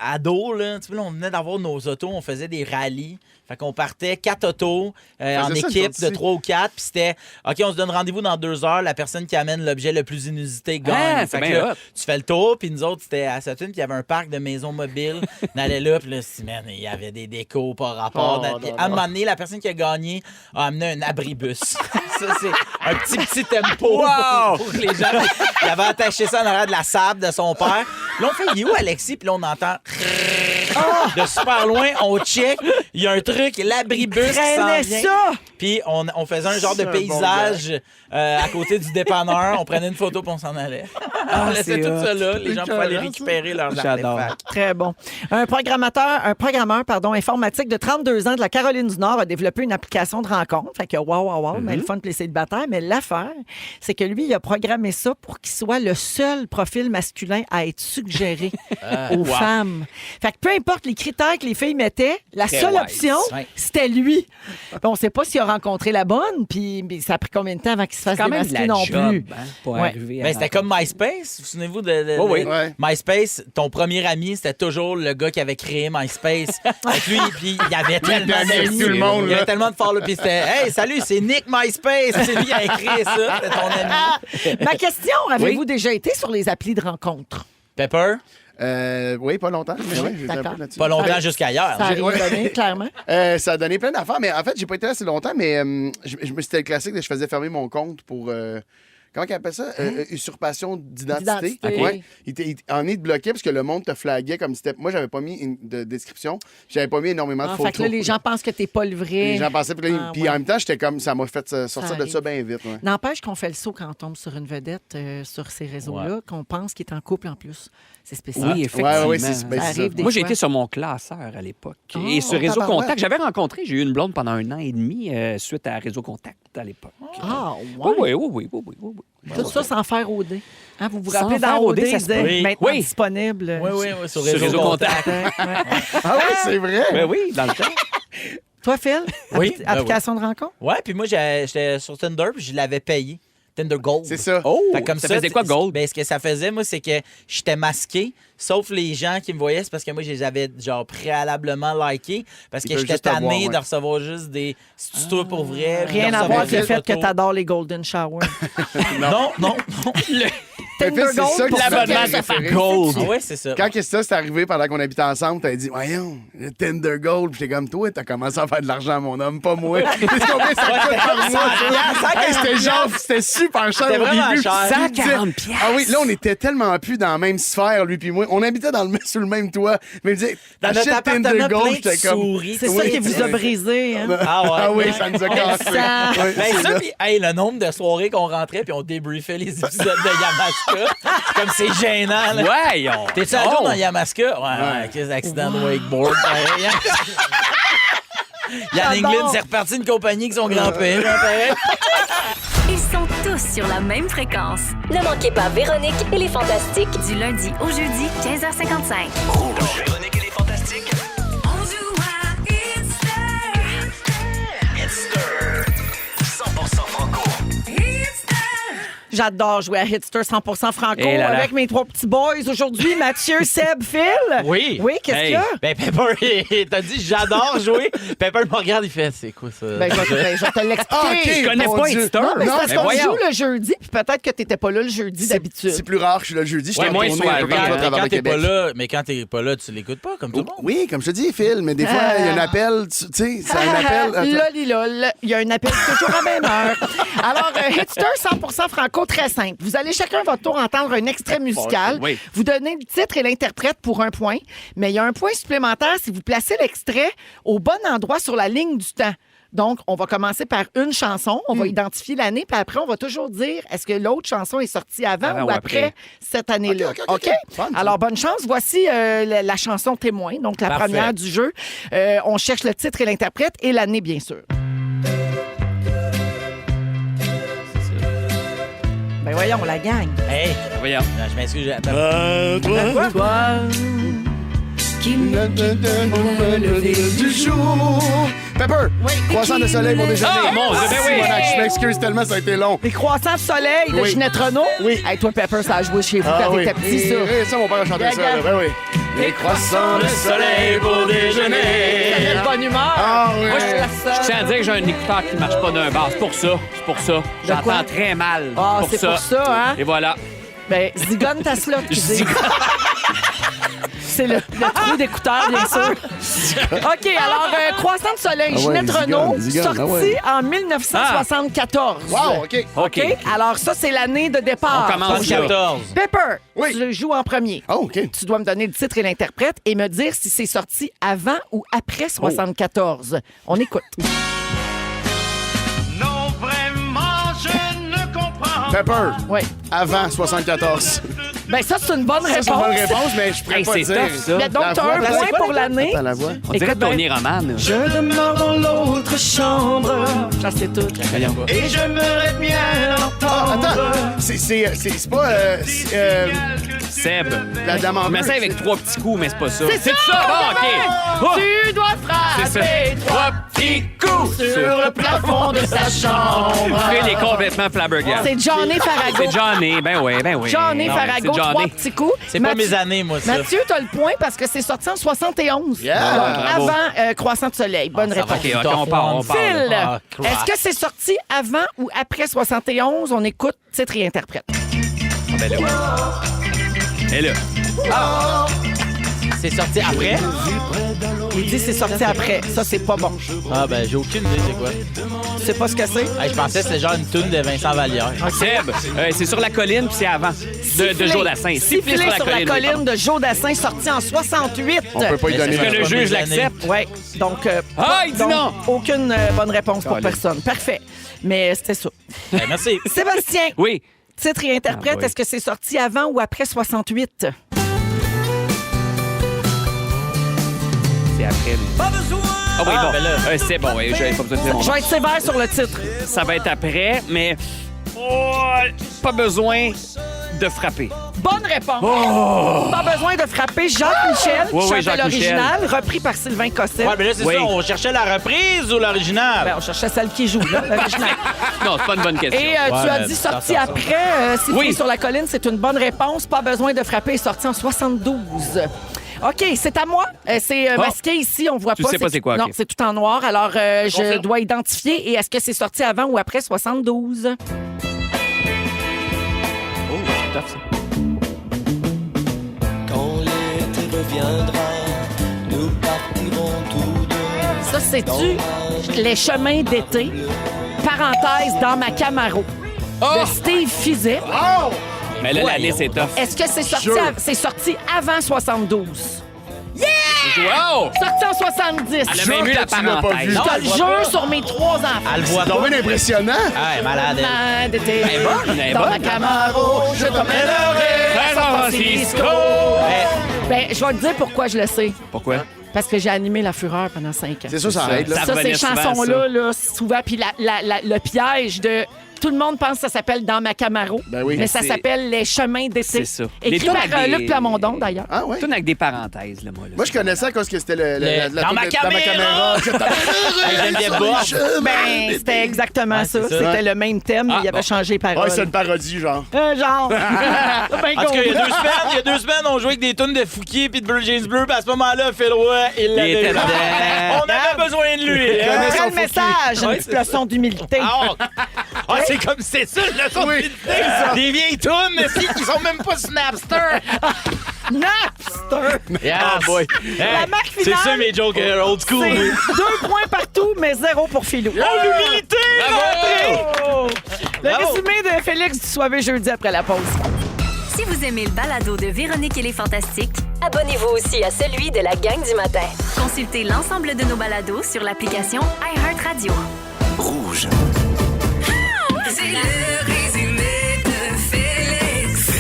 ados, là, tu sais, là, on venait d'avoir nos autos, on faisait des rallyes. Fait qu'on partait 4 autos en faisait ça, équipe nous autres de 3 ou 4. Puis c'était, OK, on se donne rendez-vous dans 2 heures. La personne qui amène l'objet le plus inusité gagne. Ah, Fait c'est que bien là, hot. tu fais le tour. Puis nous autres, c'était à Sutton. Puis il y avait un parc de maisons mobiles. On allait là. Puis là, man, il y avait des décos par rapport. Puis à un moment donné, la personne qui a gagné a amené un abribus. Ça, c'est un petit tempo pour les gens. Il avait attaché ça en arrière de la sable de son père. Là, on fait, il est où Alexis? Puis là, on entend de super loin, on check. Il y a un truc, l'abribus qui s'en vient. ça! Puis on faisait un genre de C'est un paysage à côté du dépanneur. On prenait une photo puis on s'en allait. On laissait tout ça là. Les gens pouvaient aller récupérer leurs J'adore. artefacts. Très bon. Un programmeur informatique de 32 ans de la Caroline du Nord a développé une application de rencontre. Fait que wow, mais le fun pour les célibataires. Mais l'affaire, c'est que lui, il a programmé ça pour qu'il soit le seul profil masculin à être suggéré aux femmes. Fait que peu importe les critères que les filles mettaient, la Très seule wise. option, Ouais. c'était lui. Puis on sait pas s'il a rencontré la bonne, puis ça a pris combien de temps avant qu'il se fasse C'est quand même de démasquer la non job, plus. hein, pour Ouais. arriver Ben, c'était comme MySpace. Vous souvenez-vous de oui. Ouais. MySpace? Ton premier ami, c'était toujours le gars qui avait créé MySpace. Fait que lui, puis il y avait tellement avec d'amis. tout le monde, Il y avait là. tellement de follow. Puis c'était, hey, salut, c'est Nick MySpace. C'est lui qui a créé ça. C'était ton ami. Ma question, avez-vous déjà été sur les applis de rencontre? Pepper? Oui, pas longtemps. Mais oui, j'étais un d'accord. peu là-dessus. Pas longtemps jusqu'à hier. Ça a rien ouais. donné, clairement. Ça a donné plein d'affaires, mais en fait, j'ai pas été là assez longtemps, mais c'était le classique de je faisais fermer mon compte pour. Comment on appelle ça? Usurpation d'identité. D'identité. Ouais. En est bloqué parce que le monde te flaguait comme si c'était. Moi, j'avais pas mis de description. J'avais pas mis énormément de Ah, photos. fait que là, les gens pensent que t'es pas le vrai. Les gens pensaient. Puis ouais. en même temps, j'étais comme. Ça m'a fait sortir de arrive. ça bien vite. Ouais. N'empêche qu'on fait le saut quand on tombe sur une vedette sur ces réseaux-là, qu'on pense qu'il est en couple en plus. C'est spécial. Oui, effectivement. Ouais, Ça c'est arrive ça. des Moi, j'ai fois. été sur mon classeur à l'époque. Oh, Et sur Réseau tabarouette. Contact, j'avais rencontré, j'ai eu une blonde pendant 1 an et demi suite à Réseau Contact à l'époque. Ah, ouais. Oui. Tout ça sans faire OD. Hein, vous vous Sans rappelez faire dans OD, OD, ça se peut. disait, maintenant Oui. disponible. Oui, sur Sur Réseau Contact. Ah oui, c'est vrai. Ben oui, dans le temps. Toi, Phil? Oui, Application de rencontre? Ouais, puis moi, j'étais sur Tinder, puis je l'avais payé. Tinder Gold. C'est ça. Oh, Fait comme ça faisait quoi, Gold? Ben, ce que ça faisait, moi, c'est que j'étais masqué, sauf les gens qui me voyaient, c'est parce que moi, je les avais genre préalablement likés, parce Ils que peuvent j'étais juste te voir, tanné ouais. de recevoir juste des. C'est toi pour vrai. Rien de à recevoir voir avec des le fait que photos. t'adores les Golden Shower. Non. Tinder c'est ça Gold, qui pour l'abonnement ça, de ça fait Gold. Ah ouais, c'est ça. Quand qu'est-ce que c'est arrivé pendant qu'on habitait ensemble, t'as dit, voyons, le Tinder Gold. Puis j'étais comme, toi, t'as commencé à faire de l'argent, mon homme, pas moi. Qu'est-ce qu'on fait, ça coûte par mois, ça? Hey, c'était genre, c'était super cher C'était au vraiment début. cher. Puis tu disais, 140 piastres. Ah oui, là, on était tellement plus dans la même sphère, lui puis moi. On habitait sur le même toit. Mais il me disait, Dans notre achète Tinder appartement Gold. plein J'étais de comme, souris. C'est ça qui vous a brisé. Hein? Ah ouais. Ah oui, ça nous a cassé. Ça. Ouais, Ben c'est ça, là. puis hey, le nombre de soirées qu'on rentrait puis on débriefait les épisodes de Yamaska. Comme c'est gênant, là. Ouais, T'es-tu un jour dans Yamaska? Ouais, qu'est-ce d'accident de wakeboard. pareil, hein? Yann J'adore. Englund, c'est reparti une compagnie avec son grand-père. pareil. Ils sont tous sur la même fréquence. Ne manquez pas Véronique et les Fantastiques. Du lundi au jeudi, 15h55. Véronique et les Fantastiques. On joue à Hitster. 100% franco. J'adore jouer à Hitster 100% franco Et là là. avec mes 3 petits boys aujourd'hui, Mathieu, Seb, Phil. Oui. Oui, qu'est-ce qu'il y a? Ben, Pepper, il t'a dit j'adore jouer. Pepper me regarde, il fait c'est quoi ça? Ben, je vais te l'expliquer. Ah, OK, Je connais mon pas Dieu. Hitster. Non, mais c'est parce mais qu'on voyons. joue le jeudi, puis peut-être que t'étais pas là le jeudi d'habitude. C'est plus rare que je suis là le jeudi. Je Ouais, suis moins retourné un peu soirée, partout à hein. travers le Québec. Mais quand t'es pas là, tu l'écoutes pas comme tout le monde. Oui, comme je te dis, Phil, mais des fois, il y a un appel, tu sais, c'est un appel. Lol, il y a un appel toujours à même heure. Alors, Hitster 100% franco, très simple. Vous allez chacun votre tour entendre un extrait musical. Oui. Vous donnez le titre et l'interprète pour 1 point. Mais il y a un point supplémentaire si vous placez l'extrait au bon endroit sur la ligne du temps. Donc, on va commencer par une chanson, on va identifier l'année, puis après, on va toujours dire est-ce que l'autre chanson est sortie avant ou après cette année-là. OK? Fun, ça. Alors, bonne chance. Voici la chanson témoin, donc la Parfait. première du jeu. On cherche le titre et l'interprète et l'année, bien sûr. Ben voyons, la gang. Hey, Voyons. non, je m'excuse. Attends. Toi, qui me donne le lever du jour. Pepper, croissant de soleil pour déjeuner. Ah, mon Dieu, ben oui. Simonac, je m'excuse tellement, ça a été long. les croissants de soleil de Oui. Ginette Renault. Oui. Hey, toi, Pepper, ça a joué chez vous quand t'étais petit, ça. Ça, mon père a chanté ça. Là. Ben oui. Les croissants de soleil pour Ça déjeuner. met de bonne humeur. Ah oui. Moi, je suis la Je seule. tiens à dire que j'ai un écouteur qui marche pas d'un bar. C'est pour ça. quoi? J'entends très mal. Ah, c'est pour ça, hein? Et voilà. Ben, zigonne ta slot, tu dis. C'est le trou d'écouteur, bien sûr. OK, alors, Croissant de soleil, Ah ouais, Ginette zigonne, Renault, zigonne, sorti ah ouais. en 1974. Wow, OK. OK. Alors, ça, c'est l'année de départ. On commence Donc, là. 14. Pepper, Oui. tu le joues en premier. Oh, OK. Tu dois me donner le titre et l'interprète et me dire si c'est sorti avant ou après 74. On écoute. Non, vraiment, je ne comprends Pepper, Oui. avant 74. Ben ça, c'est une bonne Ça, réponse. c'est une bonne réponse, mais je pourrais Hey, pas c'est dire. tough, ça. Mais donc, La t'as voix, un la point voix. pour l'année. Attends, la voix. On dirait Écoute bien. Tony Roman. Je demeure dans l'autre chambre. Ça, c'est tout. et j'aimerais bien Ah, l'entendre. attends, c'est pas Seb. la dame en Je bleu. m'essaie avec 3 petits coups, mais c'est pas ça. C'est ça! Bon, OK. Oh, Tu dois c'est ça. frapper 3 petits coups. sur le plafond de sa chambre. Phil est complètement flabbergasté. C'est Johnny Farago. C'est Johnny. Ben oui, ben oui. Johnny Non, Farago, c'est 3 Johnny. petits coups. C'est pas Mathieu- mes années, moi, ça. Mathieu, t'as le point parce que c'est sorti en 71. Yeah. Donc, Bravo. avant Croissant de soleil. Bonne ça va, réponse. OK, on part. Phil, Ah, crap. est-ce que c'est sorti avant ou après 71? On écoute titre et interprète. Ben là. Et là. C'est sorti après? Il dit c'est sorti après. Ça, c'est pas bon. Ah, ben, j'ai aucune idée, c'est quoi. Tu sais pas ce que c'est? Hey, je pensais que c'était genre une toune de Vincent Vallière. Seb, c'est sur la colline, puis c'est avant. De Joe Dassin. Sifflé sur la colline de Joe Dassin, sorti en 68. On peut pas y Mais donner Est-ce que la le voix. juge l'accepte? Oui. Donc, Ah, il dit donc, non! aucune bonne réponse pour Colin. personne. Parfait. Mais c'était ça. Ben, merci. Sébastien, Oui. titre et interprète, Ah, oui. est-ce que c'est sorti avant ou après 68? C'est après. Pas besoin. Ah oui, bon. ben là. C'est bon, oui, j'avais pas besoin de dire mon Je nom. vais être sévère sur le titre. Ça va être après, mais pas besoin de frapper. Bonne réponse. Pas besoin de frapper Jacques-Michel, Oui, qui oui, chante Jacques-Michel. l'original, repris par Sylvain Cossette. Ouais, mais là, c'est Oui. ça. On cherchait la reprise ou l'original? Ben, on cherchait celle qui joue, là, l'original. Non, c'est pas une bonne question. Et tu Ouais, as mais dit ça, sorti ça. après, Sifflé Oui. sur la colline, c'est une bonne réponse. Pas besoin de frapper, est sorti en 72. OK, c'est à moi. C'est Oh. masqué ici, on voit Tu pas. sais pas c'est quoi, Non, OK. c'est tout en noir. Alors, je Confirme. dois identifier. Et est-ce que c'est sorti avant ou après 72? Oh, c'est tough, ça. Quand l'été reviendra, nous partirons tous deux. Ça, c'est-tu les chemins d'été? Parenthèse, dans ma Camaro. De Steve Fizet. Mais là, l'année, c'est tough. Est-ce que c'est sorti, Sure. c'est sorti avant 72? Wow! Sorti en 70. Elle a même eu la que tu l'as pas parenthèse. vu. Je te elle le voit jure pas. sur mes 3 enfants. Elle le voit C'est pas. donc bien impressionnant. Ah, elle est malade, elle. Chemins d'été. Elle est bonne, elle est Dans bonne. ma Camaro, je t'emmènerai à San Francisco. Ben, je vais te dire pourquoi je le sais. Pourquoi? Parce que j'ai animé La Fureur pendant 5 ans. C'est ça, ça aide. Là. Ça Ça, revenait ces souvent, chansons-là, là, souvent, puis le piège de... Tout le monde pense que ça s'appelle Dans ma Camaro, Ben oui. mais ça C'est- s'appelle Les chemins d'été. C'est ça. Les Écrit tunes par avec des- Luc Plamondon, d'ailleurs. Ah ouais? Tout avec des parenthèses, là, moi. Là. Moi, je connaissais ça parce que c'était la Dans ma caméra. Avec Geneviève Bosch. Ben, c'était exactement ça. c'est ça. C'était le même thème, mais Ah, il avait bon. changé les paroles. Ouais, c'est une parodie, genre. Genre. Ben En tout cas, il y a 2 semaines, on jouait avec des tunes de Fouquier puis de Blue Jays Bleu, puis à ce moment-là, Phil Roy, il l'avait était eu. dedans. On avait besoin de lui. connais son Prends le message, une Ouais, petite c'est leçon d'humilité. Ah, c'est comme c'est ça, le son Oui. d'humilité. Des vieilles tunes, mais si, qui sont même pas sur Napster. Napster! Yeah, boy. La marque C'est finale, ça mes jokes old school. c'est oui. 2 points partout, mais 0 pour Philou. Oh, l'humilité! Le Bravo! résumé de Félix Félix du Soivé jeudi après la pause. Si vous aimez le balado de Véronique et les Fantastiques, Abonnez-vous aussi à celui de la gang du matin. consultez l'ensemble de nos balados sur l'application iHeartRadio. Rouge. C'est le résumé de Félix.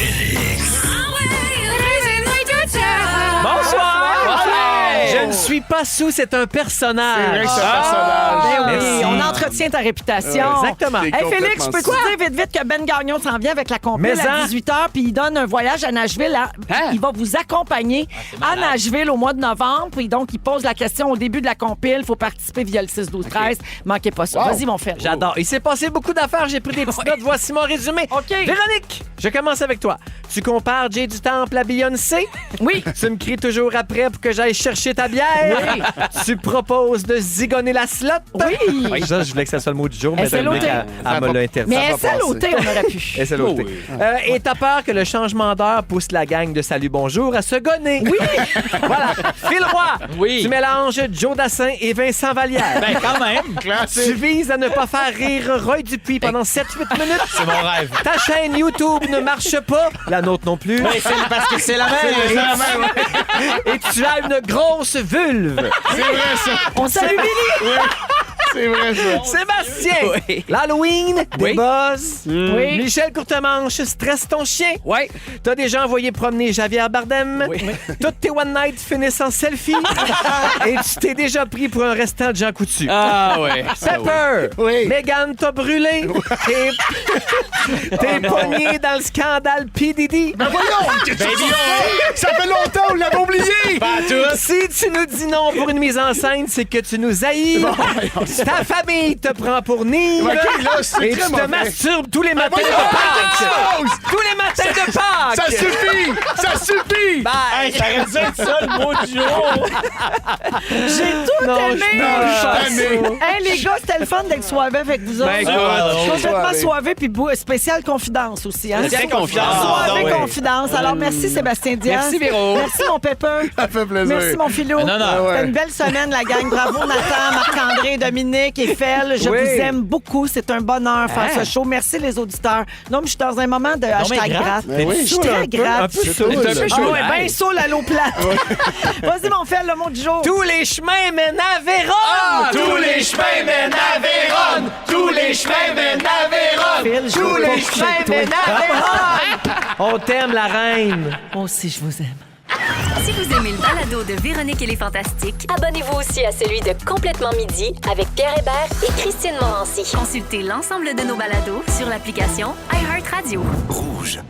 Ah ouais, résumé de terre. Bonsoir! Hey! Je ne suis pas sous, c'est un personnage. C'est vrai que c'est un personnage. Ben oui, Merci. on entretient ta réputation. Exactement. C'est Hey Félix, complètement peux-tu ça. dire vite que Ben Gagnon s'en vient avec la compile Mais à en. 18h, puis il donne un voyage à Nashville. Hein? Il va vous accompagner à Nashville au mois de novembre. Puis donc, il pose la question au début de la compile. Il faut participer via le 6-12-13. Manquez pas ça. Wow. Vas-y, mon frère. J'adore. Il s'est passé beaucoup d'affaires. J'ai pris des petites notes. Voici mon résumé. OK. Véronique, je commence avec toi. Tu compares Jay du Temple à Beyoncé? Oui. Tu me cries toujours après pour que j'aille chercher ta bière? Oui. Tu proposes de zigonner la slot? Oui. Ça, je voulais que ça soit le mot du jour, mais SLOT. elle me l'a interdit. Mais va passer. SLOT, on aurait pu. SLOT. Et t'as peur que le changement d'heure pousse la gang de Salut Bonjour à se gonner? Oui! Voilà. Phil Roy, Oui. tu mélanges Joe Dassin et Vincent Vallière. Ben, quand même. Tu vises à ne pas faire rire Roy Dupuis pendant 7-8 minutes. C'est mon rêve. Ta chaîne YouTube ne marche pas, la nôtre non plus. Ben, c'est parce que c'est la même. Et tu as une grosse vulve. C'est vrai, ça. On salue Billy. C'est vrai, ça. Sébastien, Oui. l'Halloween, des Oui. buzz. Oui. Michel Courtemanche, stresse ton chien. Ouais. T'as déjà envoyé promener Javier Bardem. Oui. Toutes tes one night finissent en selfie. Et tu t'es déjà pris pour un restant de Jean Coutu. Ah ouais. Pepper, Oui. Mégane t'a brûlé. T'es pogné dans le scandale P. Diddy. Ben voyons! Ça fait longtemps, on l'avait oublié! Pas tous. Si tu nous dis non pour une mise en scène, c'est que tu nous haïs. Ta famille te prend pour Nive. OK, là, c'est Et très tu te mauvais. masturbes tous les matins voyons, de Pâques. arrête Tous les matins de Pâques. Ça suffit! Ça suffit! Bye. Ça aurait dû être ça le mot du jour. J'ai tout Non, aimé. je suis tanné. Hey, les gars, c'était le fun d'être soivé avec vous autres. Ben, écoute, Complètement soivé. soivé, puis spécial confidence aussi. Hein? Spécial confidence. Soivé oui. confidence. Alors, merci Sébastien Diaz. Merci, Véro. Merci mon Pepper. Ça fait plaisir. Merci mon Philo. Non, non. C'était Ouais. une belle semaine, la gang. Bravo Nathan, Marc-André, Dominique et Fel. Je Oui. vous aime beaucoup. C'est un bonheur faire Hein? ce show. Merci les auditeurs. Non, mais je suis dans un moment de hashtag gratte. gratte. Ben oui. Je suis très gratte. un peu saoul. C'est un peu Ah chaud. ouais, bien saoul à l'eau plate. Vas-y, mon Fel, le mot du jour. Tous les chemins mènent à Vérone. Tous les chemins mènent à Vérone. Tous les chemins mènent à Vérone. Phil, je Tous veux pas les coucher chemins avec toi. mènent à Vérone. On t'aime, la reine. Moi aussi, je vous aime. Si vous aimez le balado de Véronique et les Fantastiques, Abonnez-vous aussi à celui de Complètement Midi avec Pierre Hébert et Christine Morancy. consultez l'ensemble de nos balados sur l'application iHeartRadio. Rouge.